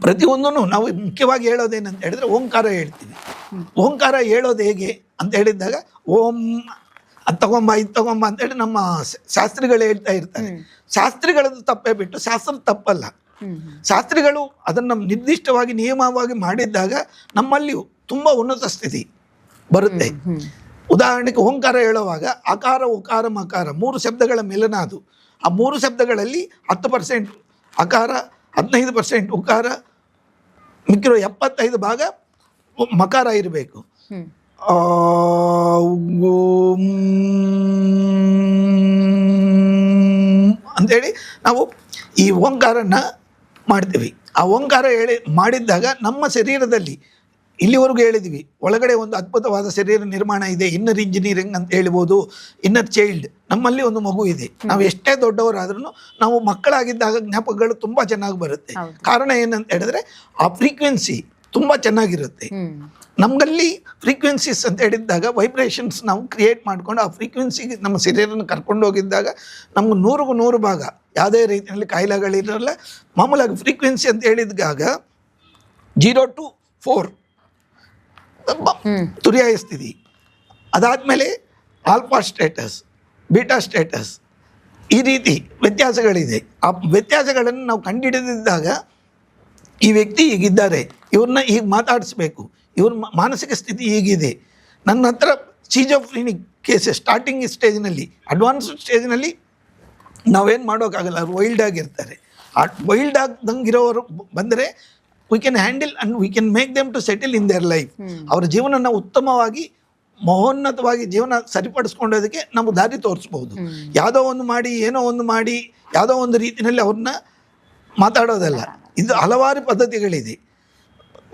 ಪ್ರತಿಯೊಂದೂ ನಾವು ಮುಖ್ಯವಾಗಿ ಹೇಳೋದೇನಂತ ಹೇಳಿದ್ರೆ ಓಂಕಾರ ಹೇಳ್ತೀವಿ. ಓಂಕಾರ ಹೇಳೋದು ಹೇಗೆ ಅಂತ ಹೇಳಿದಾಗ, ಓಂ ಅದು ತಗೊಂಬ ಇದು ತಗೊಂಬ ಅಂತೇಳಿ ನಮ್ಮ ಶಾಸ್ತ್ರಿಗಳು ಹೇಳ್ತಾ ಇರ್ತಾರೆ. ಶಾಸ್ತ್ರಿಗಳದ್ದು ತಪ್ಪೇ ಬಿಟ್ಟು ಶಾಸ್ತ್ರ ತಪ್ಪಲ್ಲ. ಶಾಸ್ತ್ರಿಗಳು ಅದನ್ನು ನಿರ್ದಿಷ್ಟವಾಗಿ ನಿಯಮವಾಗಿ ಮಾಡಿದ್ದಾಗ ನಮ್ಮಲ್ಲಿ ತುಂಬ ಉನ್ನತ ಸ್ಥಿತಿ ಬರುತ್ತೆ. ಉದಾಹರಣೆಗೆ ಓಂಕಾರ ಹೇಳುವಾಗ ಅಕಾರ, ಉಕಾರ, ಮಕಾರ 3 ಶಬ್ದಗಳ ಮಿಲನ ಅದು. ಆ 3 ಶಬ್ದಗಳಲ್ಲಿ 10% ಅಕಾರ, 15% ಉಕಾರ, ಮಿಕ್ಕಿರೋ 75 ಭಾಗ ಮಕಾರ ಇರಬೇಕು. ಅಂಥೇಳಿ ನಾವು ಈ ಓಂಕಾರನ ಮಾಡ್ತೀವಿ. ಆ ಓಂಕಾರ ಮಾಡಿದ್ದಾಗ ನಮ್ಮ ಶರೀರದಲ್ಲಿ ಇಲ್ಲಿವರೆಗೂ ಹೇಳಿದ್ವಿ, ಒಳಗಡೆ ಒಂದು ಅದ್ಭುತವಾದ ಶರೀರ ನಿರ್ಮಾಣ ಇದೆ. ಇನ್ನರ್ ಇಂಜಿನಿಯರಿಂಗ್ ಅಂತ ಹೇಳ್ಬೋದು, ಇನ್ನರ್ ಚೈಲ್ಡ್. ನಮ್ಮಲ್ಲಿ ಒಂದು ಮಗು ಇದೆ. ನಾವು ಎಷ್ಟೇ ದೊಡ್ಡವರಾದ್ರೂ ನಾವು ಮಕ್ಕಳಾಗಿದ್ದಾಗ ಜ್ಞಾಪಕಗಳು ತುಂಬ ಚೆನ್ನಾಗಿ ಬರುತ್ತೆ. ಕಾರಣ ಏನಂತ ಹೇಳಿದ್ರೆ ಆ ಫ್ರೀಕ್ವೆನ್ಸಿ ತುಂಬ ಚೆನ್ನಾಗಿರುತ್ತೆ. ನಮ್ಮಲ್ಲಿ ಫ್ರೀಕ್ವೆನ್ಸೀಸ್ ಅಂತ ಹೇಳಿದ್ದಾಗ ವೈಬ್ರೇಷನ್ಸ್ ನಾವು ಕ್ರಿಯೇಟ್ ಮಾಡ್ಕೊಂಡು ಆ ಫ್ರೀಕ್ವೆನ್ಸಿಗೆ ನಮ್ಮ ಶರೀರನ ಕರ್ಕೊಂಡು ಹೋಗಿದ್ದಾಗ ನಮ್ಗೆ 100ಕ್ಕೆ 100 ಭಾಗ ಯಾವುದೇ ರೀತಿಯಲ್ಲಿ ಕಾಯಿಲೆಗಳಿರಲ್ಲ. ಮಾಮೂಲಾಗಿ ಫ್ರೀಕ್ವೆನ್ಸಿ ಅಂತ ಹೇಳಿದಾಗ 0 to 4 ತುರಿಯಾಯ ಸ್ಥಿತಿ. ಅದಾದಮೇಲೆ ಆಲ್ಫಾ ಸ್ಟೇಟಸ್, ಬೀಟಾ ಸ್ಟೇಟಸ್, ಈ ರೀತಿ ವ್ಯತ್ಯಾಸಗಳಿದೆ. ಆ ವ್ಯತ್ಯಾಸಗಳನ್ನು ನಾವು ಕಂಡುಹಿಡಿದಿದ್ದಾಗ ಈ ವ್ಯಕ್ತಿ ಹೀಗಿದ್ದಾರೆ, ಇವ್ರನ್ನ ಹೀಗೆ ಮಾತಾಡಿಸ್ಬೇಕು, ಇವ್ರ ಮಾನಸಿಕ ಸ್ಥಿತಿ ಹೀಗಿದೆ. ನನ್ನ ಹತ್ರ ಸಿಜೋಫ್ರಿನಿಕ್ ಕೇಸಸ್ ಸ್ಟಾರ್ಟಿಂಗ್ ಸ್ಟೇಜ್ನಲ್ಲಿ, ಅಡ್ವಾನ್ಸ್ಡ್ ಸ್ಟೇಜ್ನಲ್ಲಿ ನಾವೇನು ಮಾಡೋಕ್ಕಾಗಲ್ಲ, ಅವ್ರು ವೈಲ್ಡ್ ಆಗಿರ್ತಾರೆ. ಆ ವೈಲ್ಡ್ ಆಗ್ದಂಗಿರೋರು ಬಂದರೆ we can handle and we can make them to settle in their life. ಅವ್ರ ಜೀವನನ ಉತ್ತಮವಾಗಿ ಮಹೋನ್ನತವಾಗಿ ಜೀವನ ಸರಿಪಡಿಸ್ಕೊಳ್ಳೋದಕ್ಕೆ ನಾವು ದಾರಿ ತೋರಿಸ್ಬೋದು. ಯಾವುದೋ ಒಂದು ಮಾಡಿ, ಏನೋ ಒಂದು ಮಾಡಿ, ಯಾವುದೋ ಒಂದು ರೀತಿಯಲ್ಲಿ ಅವ್ರನ್ನ ಮಾತಾಡೋದಲ್ಲ. ಇದು ಹಲವಾರು ಪದ್ಧತಿಗಳಿದೆ.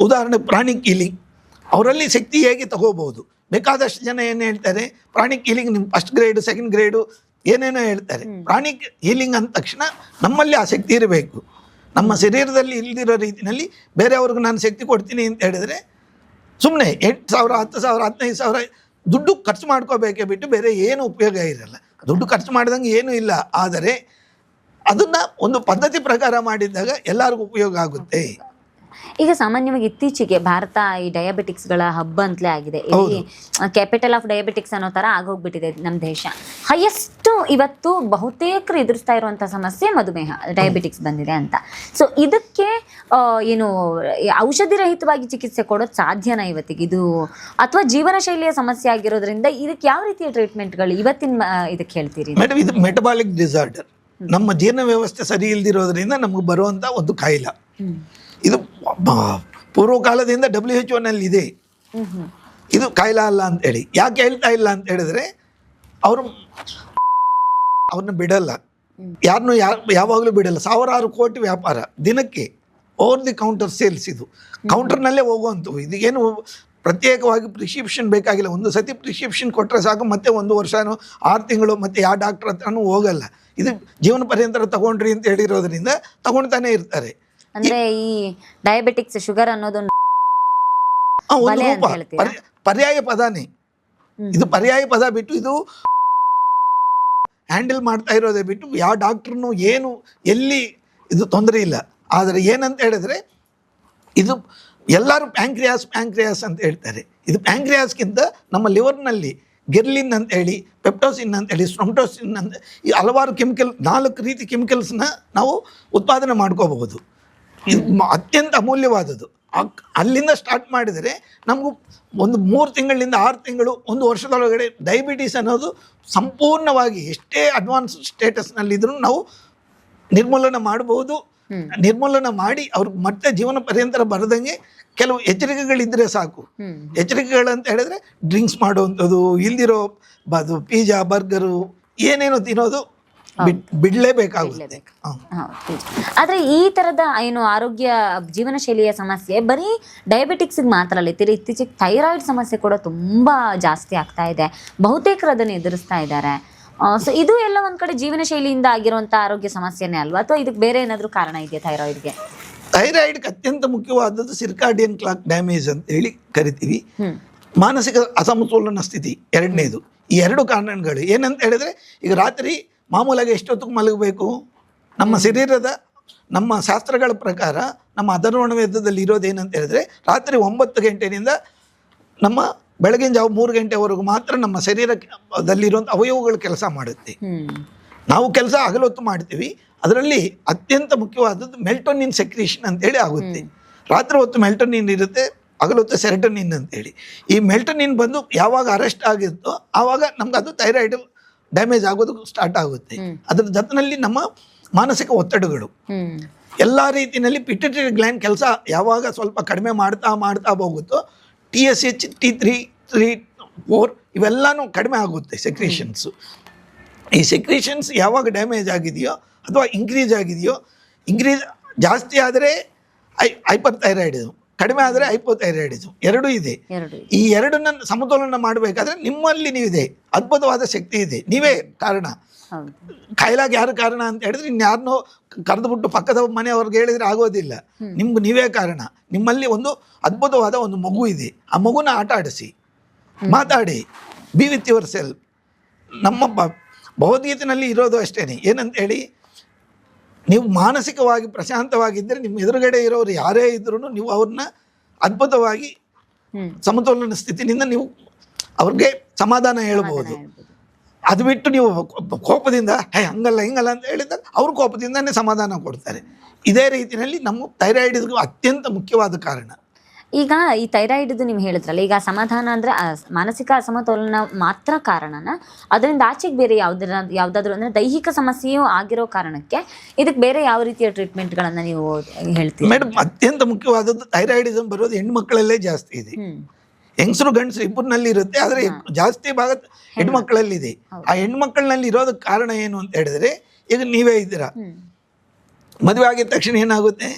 ಉದಾಹರಣೆ ಪ್ರಾಣಿಕ್ ಹೀಲಿಂಗ್, ಅವರಲ್ಲಿ ಶಕ್ತಿ ಹೇಗೆ ತಗೋಬೋದು. ಬೇಕಾದಷ್ಟು ಜನ ಏನು ಹೇಳ್ತಾರೆ, ಪ್ರಾಣಿಕ್ ಹೀಲಿಂಗ್ ನಿಮ್ಮ 1st ಗ್ರೇಡು 2nd ಗ್ರೇಡು ಏನೇನೋ ಹೇಳ್ತಾರೆ. ಪ್ರಾಣಿಕ್ ಹೀಲಿಂಗ್ ಅಂದ ತಕ್ಷಣ ನಮ್ಮಲ್ಲಿ ಆ ಶಕ್ತಿ ಇರಬೇಕು. ನಮ್ಮ ಶರೀರದಲ್ಲಿ ಇಲ್ದಿರೋ ರೀತಿಯಲ್ಲಿ ಬೇರೆಯವ್ರಿಗೆ ನಾನು ಶಕ್ತಿ ಕೊಡ್ತೀನಿ ಅಂತ ಹೇಳಿದ್ರೆ ಸುಮ್ಮನೆ 8,000 10,000 15,000 ದುಡ್ಡು ಖರ್ಚು ಮಾಡ್ಕೋಬೇಕೇ ಬಿಟ್ಟು ಬೇರೆ ಏನು ಉಪಯೋಗ ಇರಲ್ಲ. ದುಡ್ಡು ಖರ್ಚು ಮಾಡಿದಂಗೆ ಏನೂ ಇಲ್ಲ. ಆದರೆ ಅದನ್ನು ಒಂದು ಪದ್ಧತಿ ಪ್ರಕಾರ ಮಾಡಿದ್ದಾಗ ಎಲ್ಲರಿಗೂ ಉಪಯೋಗ ಆಗುತ್ತೆ. ಈಗ ಸಾಮಾನ್ಯವಾಗಿ ಇತ್ತೀಚೆಗೆ ಭಾರತ ಈ ಡಯಾಬಿಟಿಕ್ಸ್ಗಳ ಹಬ್ಬ ಅಂತಲೇ ಆಗಿದೆ. ಇಲ್ಲಿ ಕ್ಯಾಪಿಟಲ್ ಆಫ್ ಡಯಾಬಿಟಿಕ್ಸ್ ಅನ್ನೋ ಥರ ಆಗೋಗ್ಬಿಟ್ಟಿದೆ ನಮ್ಮ ದೇಶ. ಹೈಯೆಸ್ಟ್ ಇವತ್ತು ಬಹುತೇಕರು ಎದುರಿಸ್ತಾ ಇರುವಂಥ ಸಮಸ್ಯೆ ಮಧುಮೇಹ, ಡಯಾಬಿಟಿಕ್ಸ್ ಬಂದಿದೆ ಅಂತ. ಸೊ ಇದಕ್ಕೆ ಏನು ಔಷಧಿ ರಹಿತವಾಗಿ ಚಿಕಿತ್ಸೆ ಕೊಡೋದು ಸಾಧ್ಯನಾ ಇವತ್ತಿಗೆ ಇದು, ಅಥವಾ ಜೀವನ ಶೈಲಿಯ ಸಮಸ್ಯೆ ಆಗಿರೋದ್ರಿಂದ ಇದಕ್ಕೆ ಯಾವ ರೀತಿಯ ಟ್ರೀಟ್ಮೆಂಟ್ಗಳು ಇವತ್ತಿನ ಇದಕ್ಕೆ ಹೇಳ್ತೀರಿ? ಮೇಡಮ್, ಇದು ಮೆಟಬಾಲಿಕ್ ಡಿಸಾರ್ಡರ್. ನಮ್ಮ ಜೀರ್ಣ ವ್ಯವಸ್ಥೆ ಸರಿ ಇಲ್ದಿರೋದ್ರಿಂದ ನಮಗೆ ಬರುವಂಥ ಒಂದು ಕಾಯಿಲೆ. ಇದು ಪೂರ್ವಕಾಲದಿಂದ WHO ನಲ್ಲಿ ಇದೆ. ಇದು ಕಾಯಿಲೆ ಅಲ್ಲ ಅಂತೇಳಿ. ಯಾಕೆ ಹೇಳ್ತಾ ಇಲ್ಲ ಅಂತ ಹೇಳಿದ್ರೆ ಅವ್ರನ್ನ ಬಿಡಲ್ಲ, ಯಾರನ್ನೂ ಯಾವಾಗಲೂ ಬಿಡಲ್ಲ. 1000 ಕೋಟಿ ವ್ಯಾಪಾರ ದಿನಕ್ಕೆ, ಓವರ್ ದಿ ಕೌಂಟರ್ ಸೇಲ್ಸ್. ಇದು ಕೌಂಟರ್ನಲ್ಲೇ ಹೋಗುವಂಥವು. ಇದಕ್ಕೇನು ಪ್ರತ್ಯೇಕವಾಗಿ ಪ್ರಿಸ್ಕ್ರಿಪ್ಷನ್ ಬೇಕಾಗಿಲ್ಲ. ಒಂದು ಸತಿ ಪ್ರಿಸ್ಕ್ರಿಪ್ಷನ್ ಕೊಟ್ಟರೆ ಸಾಕು, ಮತ್ತೆ 1 ವರ್ಷನೋ 6 ತಿಂಗಳು ಮತ್ತೆ ಯಾವ ಡಾಕ್ಟರ್ ಹತ್ರನೂ ಹೋಗಲ್ಲ. ಇದು ಜೀವನ ಪರ್ಯಂತರ ತಗೊಂಡ್ರಿ ಅಂತ ಹೇಳಿರೋದ್ರಿಂದ ತಗೊಳ್ತಾನೆ ಇರ್ತಾರೆ. ಅಂದ್ರೆ ಈ ಡಯಾಬಿಟಿಕ್ಸ್, ಶುಗರ್ ಅನ್ನೋದು ಒಂದು ರೂಪ, ಪರ್ಯಾಯ ಪದಾನೇ ಇದು. ಪರ್ಯಾಯ ಪದ ಬಿಟ್ಟು ಇದು ಹ್ಯಾಂಡಲ್ ಮಾಡ್ತಾ ಇರೋದೇ ಬಿಟ್ಟು ಯಾವ ಡಾಕ್ಟ್ರನ್ನು ಏನು ಎಲ್ಲಿ ಇದು ತೊಂದರೆ ಇಲ್ಲ. ಆದರೆ ಏನಂತ ಹೇಳಿದ್ರೆ ಇದು ಎಲ್ಲರೂ ಪ್ಯಾಂಕ್ರಿಯಾಸ್ ಅಂತ ಹೇಳ್ತಾರೆ. ಇದು ಪ್ಯಾಂಕ್ರಿಯಾಸ್ಗಿಂತ ನಮ್ಮ ಲಿವರ್ನಲ್ಲಿ ಗೆರ್ಲಿನ್ ಅಂತ ಹೇಳಿ, ಪೆಪ್ಟೋಸಿನ್ ಅಂತ ಹೇಳಿ, ಸ್ಟ್ರೊಮ್ಟೋಸಿನ್ ಅಂತ ಈ ಹಲವಾರು 4 ರೀತಿ ಕೆಮಿಕಲ್ಸ್ನ ನಾವು ಉತ್ಪಾದನೆ ಮಾಡ್ಕೋಬಹುದು. ಇದು ಅತ್ಯಂತ ಅಮೂಲ್ಯವಾದದ್ದು. ಅಲ್ಲಿಂದ ಸ್ಟಾರ್ಟ್ ಮಾಡಿದರೆ ನಮಗೂ ಒಂದು 3 ತಿಂಗಳಿಂದ 6 ತಿಂಗಳು, 1 ವರ್ಷದೊಳಗಡೆ ಡಯಾಬಿಟೀಸ್ ಅನ್ನೋದು ಸಂಪೂರ್ಣವಾಗಿ ಎಷ್ಟೇ ಅಡ್ವಾನ್ಸ್ ಸ್ಟೇಟಸ್ನಲ್ಲಿದ್ರೂ ನಾವು ನಿರ್ಮೂಲನೆ ಮಾಡಬಹುದು. ನಿರ್ಮೂಲನೆ ಮಾಡಿ ಅವ್ರಿಗೆ ಮತ್ತೆ ಜೀವನ ಪರ್ಯಂತರ ಬರದಂಗೆ ಕೆಲವು ಎಚ್ಚರಿಕೆಗಳಿದ್ರೆ ಸಾಕು. ಎಚ್ಚರಿಕೆಗಳಂತ ಹೇಳಿದ್ರೆ ಡ್ರಿಂಕ್ಸ್ ಮಾಡುವಂಥದ್ದು, ಇಲ್ದಿರೋ ಪಿಜ್ಜಾ, ಬರ್ಗರು ಏನೇನೋ ತಿನ್ನೋದು ಬಿಡಲೇಬೇಕಾಗುತ್ತೆ. ಆದ್ರೆ ಈ ತರದ ಏನು ಆರೋಗ್ಯ ಜೀವನ ಶೈಲಿಯ ಸಮಸ್ಯೆ ಬರೀ ಡಯಾಬಿಟಿಕ್ಸ್ ಮಾತ್ರ ಅಲ್ಲ, ಇತ್ತೀಚೆಗೆ ಥೈರಾಯ್ಡ್ ಸಮಸ್ಯೆ ಕೂಡ ತುಂಬಾ ಜಾಸ್ತಿ ಆಗ್ತಾ ಇದೆ. ಬಹುತೇಕರು ಅದನ್ನು ಎದುರಿಸ್ತಾ ಇದ್ದಾರೆ. ಸೊ ಇದು ಎಲ್ಲ ಒಂದ್ ಕಡೆ ಜೀವನ ಶೈಲಿಯಿಂದ ಆಗಿರುವಂತ ಆರೋಗ್ಯ ಸಮಸ್ಯೆನೇ ಅಲ್ವಾ, ಅಥವಾ ಇದಕ್ಕೆ ಬೇರೆ ಏನಾದ್ರೂ ಕಾರಣ ಇದೆಯಾ ಥೈರಾಯ್ಡ್ಗೆ? ಥೈರಾಯ್ಡ್ಗೆ ಅತ್ಯಂತ ಮುಖ್ಯವಾದದ್ದು ಸಿರ್ಕಾಡಿಯನ್ ಕ್ಲಾಕ್ ಡ್ಯಾಮೇಜ್ ಅಂತ ಹೇಳಿ ಕರಿತೀವಿ. ಮಾನಸಿಕ ಅಸಮತೋಲನ ಸ್ಥಿತಿ ಎರಡನೇದು. ಈ 2 ಕಾರಣಗಳು ಏನಂತ ಹೇಳಿದ್ರೆ, ಈಗ ರಾತ್ರಿ ಮಾಮೂಲಾಗಿ ಎಷ್ಟೊತ್ತಿಗೆ ಮಲಗಬೇಕು? ನಮ್ಮ ಶರೀರದ, ನಮ್ಮ ಶಾಸ್ತ್ರಗಳ ಪ್ರಕಾರ, ನಮ್ಮ ಅಧರ್ವಣ ವೇದದಲ್ಲಿ ಇರೋದೇನಂತ ಹೇಳಿದ್ರೆ, ರಾತ್ರಿ 9 ಗಂಟೆಯಿಂದ ನಮ್ಮ ಬೆಳಗಿನ ಜಾವ 3 ಗಂಟೆವರೆಗೂ ಮಾತ್ರ ನಮ್ಮ ಶರೀರದಲ್ಲಿರುವಂಥ ಅವಯವಗಳು ಕೆಲಸ ಮಾಡುತ್ತೆ. ನಾವು ಕೆಲಸ ಹಗಲೊತ್ತು ಮಾಡ್ತೀವಿ. ಅದರಲ್ಲಿ ಅತ್ಯಂತ ಮುಖ್ಯವಾದದ್ದು ಮೆಲ್ಟೋನಿನ್ ಸೆಕ್ರೀಷನ್ ಅಂತೇಳಿ ಆಗುತ್ತೆ. ರಾತ್ರಿ ಹೊತ್ತು ಮೆಲ್ಟೋನಿನ್ ಇರುತ್ತೆ, ಹಗಲೊತ್ತು ಸೆರೆಟೋನಿನ್ ಅಂತೇಳಿ. ಈ ಮೆಲ್ಟೋನಿನ್ ಬಂದು ಯಾವಾಗ ಅರೆಸ್ಟ್ ಆಗಿರುತ್ತೋ ಆವಾಗ ನಮ್ಗೆ ಅದು ಥೈರಾಯ್ಡ್ ಡ್ಯಾಮೇಜ್ ಆಗೋದು ಸ್ಟಾರ್ಟ್ ಆಗುತ್ತೆ. ಅದರ ಜೊತೆಯಲ್ಲಿ ನಮ್ಮ ಮಾನಸಿಕ ಒತ್ತಡಗಳು ಎಲ್ಲ ರೀತಿಯಲ್ಲಿ, ಪಿಟ್ಯುಟರಿ ಗ್ಲ್ಯಾಂಡ್ ಕೆಲಸ ಯಾವಾಗ ಸ್ವಲ್ಪ ಕಡಿಮೆ ಮಾಡ್ತಾ ಹೋಗುತ್ತೋ, TSH, T3, 4 ಇವೆಲ್ಲನೂ ಕಡಿಮೆ ಆಗುತ್ತೆ ಸೆಕ್ರೀಷನ್ಸು. ಈ ಸೆಕ್ರೀಷನ್ಸ್ ಯಾವಾಗ ಡ್ಯಾಮೇಜ್ ಆಗಿದೆಯೋ ಅಥವಾ ಇಂಕ್ರೀಸ್ ಆಗಿದೆಯೋ, ಜಾಸ್ತಿ ಆದರೆ ಹೈಪರ್ ಥೈರಾಯ್ಡಿಸಮ್, ಕಡಿಮೆ ಆದರೆ ಹೈಪೋಥೈರಾಯ್ಡಿಸಮ್, ಎರಡೂ ಇದೆ. ಈ ಎರಡನ್ನ ಸಮತೋಲನ ಮಾಡಬೇಕಾದ್ರೆ ನಿಮ್ಮಲ್ಲಿ ನೀವಿದೆ, ಅದ್ಭುತವಾದ ಶಕ್ತಿ ಇದೆ. ನೀವೇ ಕಾರಣ. ಕಾಯಿಲಾಗ ಯಾರು ಕಾರಣ ಅಂತ ಹೇಳಿದ್ರೆ ಇನ್ಯಾರನ್ನೋ ಕರೆದುಬಿಟ್ಟು ಪಕ್ಕದ ಮನೆಯವ್ರಿಗೆ ಹೇಳಿದ್ರೆ ಆಗೋದಿಲ್ಲ. ನಿಮ್ಗೆ ನೀವೇ ಕಾರಣ. ನಿಮ್ಮಲ್ಲಿ ಒಂದು ಅದ್ಭುತವಾದ ಒಂದು ಮಗು ಇದೆ. ಆ ಮಗುನ ಆಟ ಆಡಿಸಿ, ಮಾತಾಡಿ, ಬಿ ವಿತ್ ಯುವರ್ ಸೆಲ್ಫ್. ನಮ್ಮ ಭಗವದ್ಗೀತೆಯಲ್ಲಿ ಇರೋದು ಅಷ್ಟೇ. ಏನಂತ ಹೇಳಿ, ನೀವು ಮಾನಸಿಕವಾಗಿ ಪ್ರಶಾಂತವಾಗಿದ್ದರೆ ನಿಮ್ಮ ಎದುರುಗಡೆ ಇರೋರು ಯಾರೇ ಇದ್ರೂ ನೀವು ಅವ್ರನ್ನ ಅದ್ಭುತವಾಗಿ ಸಮತೋಲನ ಸ್ಥಿತಿನಿಂದ ನೀವು ಅವ್ರಿಗೆ ಸಮಾಧಾನ ಹೇಳ್ಬೋದು. ಅದು ಬಿಟ್ಟು ನೀವು ಕೋಪದಿಂದ ಹಂಗಲ್ಲ ಹಿಂಗಲ್ಲ ಅಂತ ಹೇಳಿದಾಗ ಅವರು ಕೋಪದಿಂದನೇ ಸಮಾಧಾನ ಕೊಡ್ತಾರೆ. ಇದೇ ರೀತಿಯಲ್ಲಿ ನಮ್ಮ ಥೈರಾಯ್ಡ್ ಅತ್ಯಂತ ಮುಖ್ಯವಾದ ಕಾರಣ. ಈಗ ಈ ಥೈರಾಯ್ಡ್ದು ನೀವು ಹೇಳಿದ್ರಲ್ಲ, ಈಗ ಸಮಾಧಾನ ಅಂದರೆ ಮಾನಸಿಕ ಅಸಮತೋಲನ ಮಾತ್ರ ಕಾರಣನ? ಅದರಿಂದ ಆಚೆಗೆ ಬೇರೆ ಯಾವುದಾದ್ರೂ ಅಂದರೆ ದೈಹಿಕ ಸಮಸ್ಯೆಯೂ ಆಗಿರೋ ಕಾರಣಕ್ಕೆ ಇದಕ್ಕೆ ಬೇರೆ ಯಾವ ರೀತಿಯ ಟ್ರೀಟ್ಮೆಂಟ್ಗಳನ್ನು ನೀವು ಹೇಳ್ತೀವಿ? ಮೇಡಮ್, ಅತ್ಯಂತ ಮುಖ್ಯವಾದದ್ದು ಥೈರಾಯ್ಡಿಸಮ್ ಬರೋದು ಹೆಣ್ಮಕ್ಳಲ್ಲೇ ಜಾಸ್ತಿ ಇದೆ. ಹೆಂಗಸರು ಗಂಡಸರು ಇಬ್ಬರಿನಲ್ಲಿ ಇರುತ್ತೆ, ಆದರೆ ಜಾಸ್ತಿ ಭಾಗ ಹೆಣ್ಮಕ್ಳಲ್ಲಿದೆ. ಆ ಹೆಣ್ಮಕ್ಳಿನಲ್ಲಿ ಇರೋದಕ್ಕೆ ಕಾರಣ ಏನು ಅಂತ ಹೇಳಿದ್ರೆ, ಈಗ ನೀವೇ ಇದ್ದೀರಾ, ಮದುವೆ ಆಗಿದ ತಕ್ಷಣ ಏನಾಗುತ್ತೆ,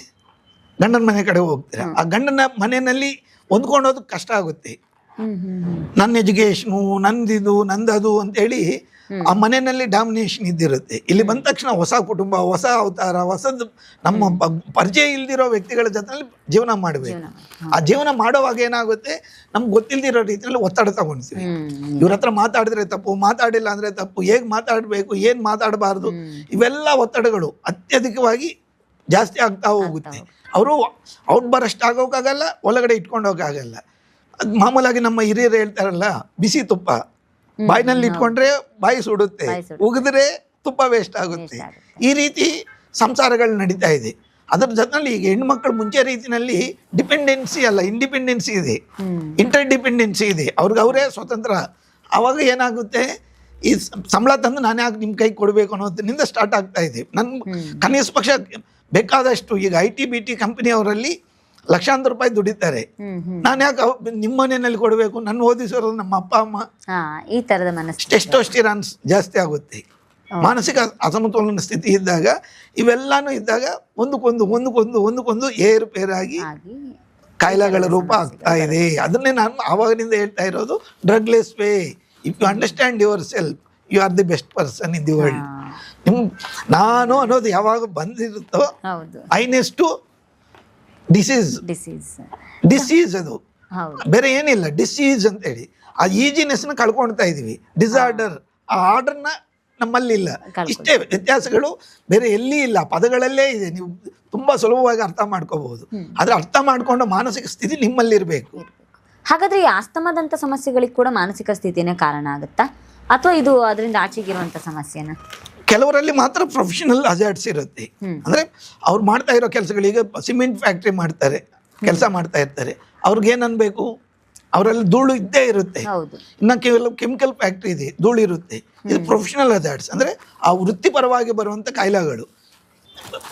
ಗಂಡನ ಮನೆ ಕಡೆ ಹೋಗ್ತೀರಾ. ಆ ಗಂಡನ ಮನೆಯಲ್ಲಿ ಹೊಂದ್ಕೊಂಡೋದಕ್ಕೆ ಕಷ್ಟ ಆಗುತ್ತೆ. ನನ್ನ ಎಜುಕೇಷನು, ನಂದಿದು ನಂದದು ಅಂತೇಳಿ ಆ ಮನೆಯಲ್ಲಿ ಡಾಮಿನೇಷನ್ ಇದ್ದಿರುತ್ತೆ. ಇಲ್ಲಿ ಬಂದ ತಕ್ಷಣ ಹೊಸ ಕುಟುಂಬ, ಹೊಸ ಅವತಾರ, ಹೊಸದು ನಮ್ಮ ಪರಿಚಯ ಇಲ್ದಿರೋ ವ್ಯಕ್ತಿಗಳ ಜೊತೆಯಲ್ಲಿ ಜೀವನ ಮಾಡಬೇಕು. ಆ ಜೀವನ ಮಾಡೋವಾಗ ಏನಾಗುತ್ತೆ, ನಮ್ಗೆ ಗೊತ್ತಿಲ್ದಿರೋ ರೀತಿಯಲ್ಲಿ ಒತ್ತಡ ತಗೊಳ್ತೀವಿ. ಇವ್ರ ಹತ್ರ ಮಾತಾಡಿದ್ರೆ ತಪ್ಪು, ಮಾತಾಡಿಲ್ಲ ಅಂದರೆ ತಪ್ಪು, ಹೇಗೆ ಮಾತಾಡಬೇಕು, ಏನು ಮಾತಾಡಬಾರ್ದು, ಇವೆಲ್ಲ ಒತ್ತಡಗಳು ಅತ್ಯಧಿಕವಾಗಿ ಜಾಸ್ತಿ ಆಗ್ತಾ ಹೋಗುತ್ತೆ. ಅವರು ಔಟ್ ಬರಸ್ಟ್ ಆಗೋಕ್ಕಾಗಲ್ಲ, ಒಳಗಡೆ ಇಟ್ಕೊಂಡು ಹೋಗೋಕ್ಕಾಗಲ್ಲ. ಅದು ಮಾಮೂಲಾಗಿ ನಮ್ಮ ಹಿರಿಯರು ಹೇಳ್ತಾರಲ್ಲ, ಬಿಸಿ ತುಪ್ಪ ಬಾಯಿನಲ್ಲಿ ಇಟ್ಕೊಂಡ್ರೆ ಬಾಯಿ ಸುಡುತ್ತೆ, ಉಗಿದ್ರೆ ತುಪ್ಪ ವೇಸ್ಟ್ ಆಗುತ್ತೆ. ಈ ರೀತಿ ಸಂಸಾರಗಳು ನಡೀತಾ ಇದೆ. ಅದರ ಜೊತೆಯಲ್ಲಿ ಈಗ ಹೆಣ್ಮಕ್ಳು ಮುಂಚೆ ರೀತಿಯಲ್ಲಿ ಡಿಪೆಂಡೆನ್ಸಿ ಅಲ್ಲ, ಇಂಡಿಪೆಂಡೆನ್ಸಿ ಇದೆ, ಇಂಟರ್ ಡಿಪೆಂಡೆನ್ಸಿ ಇದೆ. ಅವರೇ ಸ್ವತಂತ್ರ. ಆವಾಗ ಏನಾಗುತ್ತೆ, ಈ ಸಂಬಳ ತಂದು ನಾನು ಯಾಕೆ ನಿಮ್ಮ ಕೈ ಕೊಡಬೇಕು ಅನ್ನೋದ್ರಿಂದ ಸ್ಟಾರ್ಟ್ ಆಗ್ತಾ ಇದೆ. ನನ್ನ ಕನಿಷ್ಠ ಪಕ್ಷ ಬೇಕಾದಷ್ಟು ಈಗ IT BT ಕಂಪನಿಯವರಲ್ಲಿ ಲಕ್ಷಾಂತರ ರೂಪಾಯಿ ದುಡಿತಾರೆ. ನಾನು ಯಾಕೆ ನಿಮ್ಮ ಮನೆಯಲ್ಲಿ ಕೊಡಬೇಕು, ನನ್ನ ಓದಿಸೋರು ನಮ್ಮ ಅಪ್ಪ ಅಮ್ಮ. ಈ ತರದ ಮನಸ್ಸು ಟೆಸ್ಟೋಸ್ಟಿರಾನ್ ಜಾಸ್ತಿ ಆಗುತ್ತೆ. ಮಾನಸಿಕ ಅಸಮತೋಲನ ಸ್ಥಿತಿ ಇದ್ದಾಗ ಇವೆಲ್ಲಾನು ಇದ್ದಾಗ ಒಂದಕ್ಕೊಂದು ಏರುಪೇರಾಗಿ ಕಾಯಿಲೆಗಳ ರೂಪ ಆಗ್ತಾ ಇದೆ. ಅದನ್ನೇ ನಾನು ಆವಾಗಿನಿಂದ ಹೇಳ್ತಾ ಇರೋದು, drugless way. If you understand yourself, you are the best person in the world. ನಾನು ಅನ್ನೋದು ಯಾವಾಗ ಬಂದಿರುತ್ತೋ ಐನೆಸ್ಟು ಡಿಸೀಸ್ ಅದು ಬೇರೆ ಏನಿಲ್ಲ, ಡಿಸೀಸ್ ಅಂತ ಹೇಳಿ ಆ ಈಜಿನೆಸ್ನ ಕಳ್ಕೊಳ್ತಾ ಇದೀವಿ. ಡಿಸಾರ್ಡರ್, ಆ ಆರ್ಡರ್ನ ನಮ್ಮಲ್ಲಿಲ್ಲ. ಇಷ್ಟೇ ವ್ಯತ್ಯಾಸಗಳು, ಬೇರೆ ಎಲ್ಲಿ ಇಲ್ಲ, ಪದಗಳಲ್ಲೇ ಇದೆ. ನೀವು ತುಂಬಾ ಸುಲಭವಾಗಿ ಅರ್ಥ ಮಾಡ್ಕೋಬಹುದು. ಆದ್ರೆ ಅರ್ಥ ಮಾಡ್ಕೊಂಡು ಮಾನಸಿಕ ಸ್ಥಿತಿ ನಿಮ್ಮಲ್ಲಿರ್ಬೇಕು. ಹಾಗಾದ್ರೆ ಈ ಆಸ್ತಮಾದಂತ ಸಮಸ್ಯೆಗಳಿಗೆ ಕೂಡ ಮಾನಸಿಕ ಸ್ಥಿತಿನೇ ಕಾರಣ ಆಗುತ್ತಾ, ಅಥವಾ ಇದು ಅದರಿಂದ ಆಚೆಗಿರುವಂತ ಸಮಸ್ಯೆನ? ಕೆಲವರಲ್ಲಿ ಮಾತ್ರ ಪ್ರೊಫೆಷನಲ್ ಹಜಾರ್ಡ್ಸ್ ಇರುತ್ತೆ. ಅಂದ್ರೆ ಅವ್ರು ಮಾಡ್ತಾ ಇರೋ ಕೆಲಸಗಳಿಗೆ, ಸಿಮೆಂಟ್ ಫ್ಯಾಕ್ಟ್ರಿ ಮಾಡ್ತಾರೆ, ಕೆಲಸ ಮಾಡ್ತಾ ಇರ್ತಾರೆ, ಅವ್ರಿಗೆ ಏನ್ ಅನ್ಬೇಕು, ಅವರಲ್ಲಿ ಧೂಳು ಇದ್ದೇ ಇರುತ್ತೆ. ಇನ್ನು ಕೆಲವು ಕೆಮಿಕಲ್ ಫ್ಯಾಕ್ಟ್ರಿ ಇದೆ, ಧೂಳು ಇರುತ್ತೆ. ಇದು ಪ್ರೊಫೆಷನಲ್ ಹಜಾರ್ಡ್ಸ್, ಅಂದ್ರೆ ಆ ವೃತ್ತಿಪರವಾಗಿ ಬರುವಂತ ಕಾಯಿಲೆಗಳು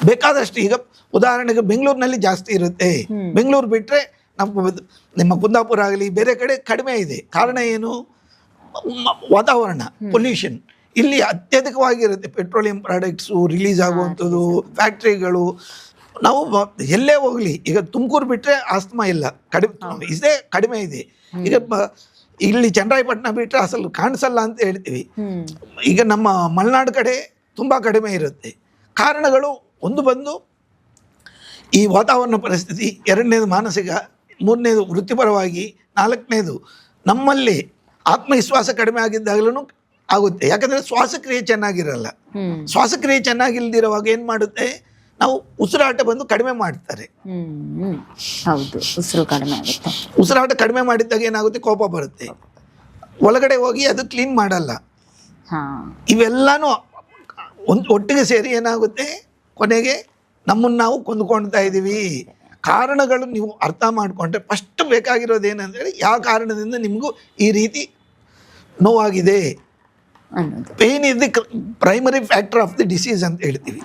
ಬೇಕಾದಷ್ಟು. ಈಗ ಉದಾಹರಣೆಗೆ ಬೆಂಗಳೂರಿನಲ್ಲಿ ಜಾಸ್ತಿ ಇರುತ್ತೆ. ಬೆಂಗಳೂರು ಬಿಟ್ರೆ ನಿಮ್ಮ ಕುಂದಾಪುರ ಆಗಲಿ ಬೇರೆ ಕಡೆ ಕಡಿಮೆ ಇದೆ. ಕಾರಣ ಏನು? ವಾತಾವರಣ, ಪೊಲ್ಯೂಷನ್ ಇಲ್ಲಿ ಅತ್ಯಧಿಕವಾಗಿರುತ್ತೆ. ಪೆಟ್ರೋಲಿಯಂ ಪ್ರಾಡಕ್ಟ್ಸು ರಿಲೀಸ್ ಆಗುವಂಥದ್ದು, ಫ್ಯಾಕ್ಟ್ರಿಗಳು. ನಾವು ಎಲ್ಲೇ ಹೋಗ್ಲಿ, ಈಗ ತುಮಕೂರು ಬಿಟ್ಟರೆ ಆಸ್ತಮಾ ಇಲ್ಲ, ಕಡಿಮೆ ಇದೆ. ಈಗ ಇಲ್ಲಿ ಚನ್ನರಾಯಪಟ್ಟಣ ಬಿಟ್ಟರೆ ಅಸಲು ಕಾಣಿಸಲ್ಲ ಅಂತ ಹೇಳ್ತೀವಿ. ಈಗ ನಮ್ಮ ಮಲೆನಾಡು ಕಡೆ ತುಂಬ ಕಡಿಮೆ ಇರುತ್ತೆ. ಕಾರಣಗಳು ಒಂದು ಬಂದು ಈ ವಾತಾವರಣ ಪರಿಸ್ಥಿತಿ, ಎರಡನೇದು ಮಾನಸಿಕ, ಮೂರನೇದು ವೃತ್ತಿಪರವಾಗಿ, ನಾಲ್ಕನೇದು ನಮ್ಮಲ್ಲಿ ಆತ್ಮವಿಶ್ವಾಸ ಕಡಿಮೆ ಆಗಿದ್ದಾಗಲೂ ಆಗುತ್ತೆ. ಯಾಕಂದರೆ ಶ್ವಾಸಕ್ರಿಯೆ ಚೆನ್ನಾಗಿರಲ್ಲ. ಶ್ವಾಸಕ್ರಿಯೆ ಚೆನ್ನಾಗಿಲ್ದಿರುವಾಗ ಏನು ಮಾಡುತ್ತೆ, ನಾವು ಉಸಿರಾಟ ಬಂದು ಕಡಿಮೆ ಮಾಡ್ತಾರೆ. ಉಸಿರಾಟ ಕಡಿಮೆ ಮಾಡಿದ್ದಾಗ ಏನಾಗುತ್ತೆ, ಕೋಪ ಬರುತ್ತೆ, ಒಳಗಡೆ ಹೋಗಿ ಅದು ಕ್ಲೀನ್ ಮಾಡಲ್ಲ. ಇವೆಲ್ಲಾನು ಒಟ್ಟಿಗೆ ಸೇರಿ ಏನಾಗುತ್ತೆ, ಕೊನೆಗೆ ನಮ್ಮನ್ನು ನಾವು ಕೊಂದುಕೊಳ್ತಾ ಇದ್ದೀವಿ. ಕಾರಣಗಳು ನೀವು ಅರ್ಥ ಮಾಡಿಕೊಂಡ್ರೆ ಫಸ್ಟ್ ಬೇಕಾಗಿರೋದು ಏನಂದರೆ, ಯಾವ ಕಾರಣದಿಂದ ನಿಮಗೂ ಈ ರೀತಿ ನೋವಾಗಿದೆ. Pain is the primary factor of the disease ಅಂತ ಹೇಳ್ತೀವಿ.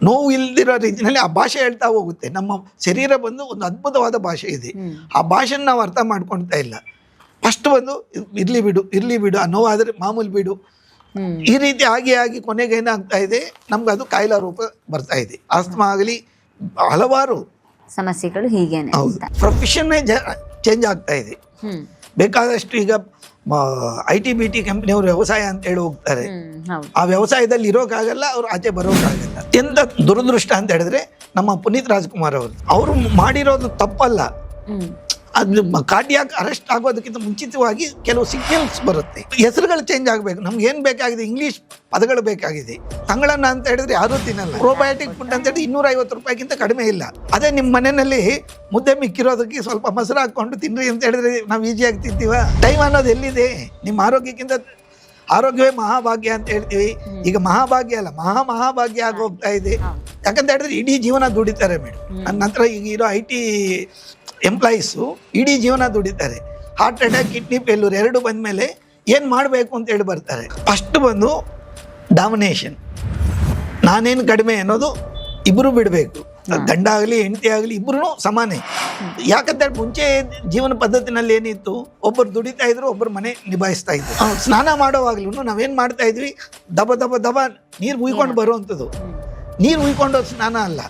ನೋವು ಇಲ್ದಿರೋ ರೀತಿಯಲ್ಲಿ ಆ ಭಾಷೆ ಹೇಳ್ತಾ ಹೋಗುತ್ತೆ. ನಮ್ಮ ಶರೀರ ಬಂದು ಒಂದು ಅದ್ಭುತವಾದ ಭಾಷೆ ಇದೆ. ಆ ಭಾಷೆನ ನಾವು ಅರ್ಥ ಮಾಡ್ಕೊಳ್ತಾ ಇಲ್ಲ. ಫಸ್ಟ್ ಬಂದು ಇರ್ಲಿ ಬಿಡು, ಆ ನೋವಾದರೆ ಮಾಮೂಲಿ ಬಿಡು, ಈ ರೀತಿ ಆಗಿ ಕೊನೆಗೆ ಏನಾಗ್ತಾ ಇದೆ, ನಮ್ಗೆ ಅದು ಕಾಯಿಲೆ ರೂಪ ಬರ್ತಾ ಇದೆ. ಆಸ್ತಮಾ ಆಗಲಿ ಹಲವಾರು ಸಮಸ್ಯೆಗಳು ಹೀಗೇನೆ. ಹೌದು, ಪ್ರೊಫೆಷನ್ನೇ ಚೇಂಜ್ ಆಗ್ತಾ ಇದೆ. ಬೇಕಾದಷ್ಟು ಈಗ IT-BT ಕಂಪ್ನಿಯವರು ವ್ಯವಸಾಯ ಅಂತ ಹೇಳಿ ಹೋಗ್ತಾರೆ. ಆ ವ್ಯವಸಾಯದಲ್ಲಿ ಇರೋಕ್ಕಾಗಲ್ಲ, ಅವ್ರು ಆಚೆ ಬರೋಕ್ಕಾಗಲ್ಲ. ಎಂತ ದುರದೃಷ್ಟ ಅಂತ ಹೇಳಿದ್ರೆ, ನಮ್ಮ ಪುನೀತ್ ರಾಜ್ಕುಮಾರ್ ಅವರು ಮಾಡಿರೋದು ತಪ್ಪಲ್ಲ. ಅದು ಕಾರ್ಡಿಯಾಕ್ ಅರೆಸ್ಟ್ ಆಗೋದಕ್ಕಿಂತ ಮುಂಚಿತವಾಗಿ ಕೆಲವು ಸಿಗ್ನಲ್ಸ್ ಬರುತ್ತೆ. ಹೆಸರುಗಳು ಚೇಂಜ್ ಆಗಬೇಕು. ನಮ್ಗೆ ಏನು ಬೇಕಾಗಿದೆ, ಇಂಗ್ಲೀಷ್ ಪದಗಳು ಬೇಕಾಗಿದೆ. ತಂಗಳನ್ನ ಅಂತ ಹೇಳಿದ್ರೆ ಯಾರೂ ತಿನ್ನಲ್ಲ. ಪ್ರೋಬಯೋಟಿಕ್ ಫುಡ್ ಅಂತ ಹೇಳಿ 250 ರೂಪಾಯಿಗಿಂತ ಕಡಿಮೆ ಇಲ್ಲ. ಅದೇ ನಿಮ್ಮ ಮನೆಯಲ್ಲಿ ಮುದ್ದೆ ಮಿಕ್ಕಿರೋದಕ್ಕೆ ಸ್ವಲ್ಪ ಮೊಸರು ಹಾಕ್ಕೊಂಡು ತಿನ್ರಿ ಅಂತ ಹೇಳಿದ್ರೆ ನಾವು ಈಸಿಯಾಗಿ ತಿಂತೀವ? ಟೈಮ್ ಅನ್ನೋದು ಎಲ್ಲಿದೆ? ನಿಮ್ಮ ಆರೋಗ್ಯಕ್ಕಿಂತ ಆರೋಗ್ಯವೇ ಮಹಾಭಾಗ್ಯ ಅಂತ ಹೇಳ್ತೀವಿ. ಈಗ ಮಹಾಭಾಗ್ಯ ಅಲ್ಲ, ಮಹಾಭಾಗ್ಯ ಆಗಿ ಹೋಗ್ತಾ ಇದೆ. ಯಾಕಂತ ಹೇಳಿದ್ರೆ ಇಡೀ ಜೀವನ ದುಡಿತಾರೆ ಮೇಡಮ್. ನನ್ನ ನಂತರ ಈಗ ಇರೋ IT ಎಂಪ್ಲಾಯೀಸು ಇಡೀ ಜೀವನ ದುಡಿತಾರೆ. ಹಾರ್ಟ್ ಅಟ್ಯಾಕ್, ಕಿಡ್ನಿ ಫೇಲ್ಯೂರ್ ಎರಡು ಬಂದ ಮೇಲೆ ಏನು ಮಾಡಬೇಕು ಅಂತ ಹೇಳಿ ಬರ್ತಾರೆ. ಫಸ್ಟ್ ಬಂದು ಡಾಮಿನೇಷನ್, ನಾನೇನು ಕಡಿಮೆ ಅನ್ನೋದು ಇಬ್ಬರು ಬಿಡಬೇಕು. ಗಂಡ ಆಗಲಿ ಹೆಂಡತಿ ಆಗಲಿ ಇಬ್ಬರೂ ಸಮಾನೆ. ಯಾಕಂತ ಮುಂಚೆ ಜೀವನ ಪದ್ಧತಿನಲ್ಲಿ ಏನಿತ್ತು, ಒಬ್ಬರು ದುಡಿತಾ ಇದ್ರು, ಒಬ್ಬರು ಮನೆ ನಿಭಾಯಿಸ್ತಾ ಇದ್ರು. ಸ್ನಾನ ಮಾಡೋವಾಗ್ಲೂ ನಾವೇನು ಮಾಡ್ತಾ ಇದ್ವಿ, ದಬ ನೀರು ಉಯ್ಕೊಂಡು ಬರುವಂಥದ್ದು. ನೀರು ಉಯ್ಕೊಂಡು ಸ್ನಾನ ಅಲ್ಲ,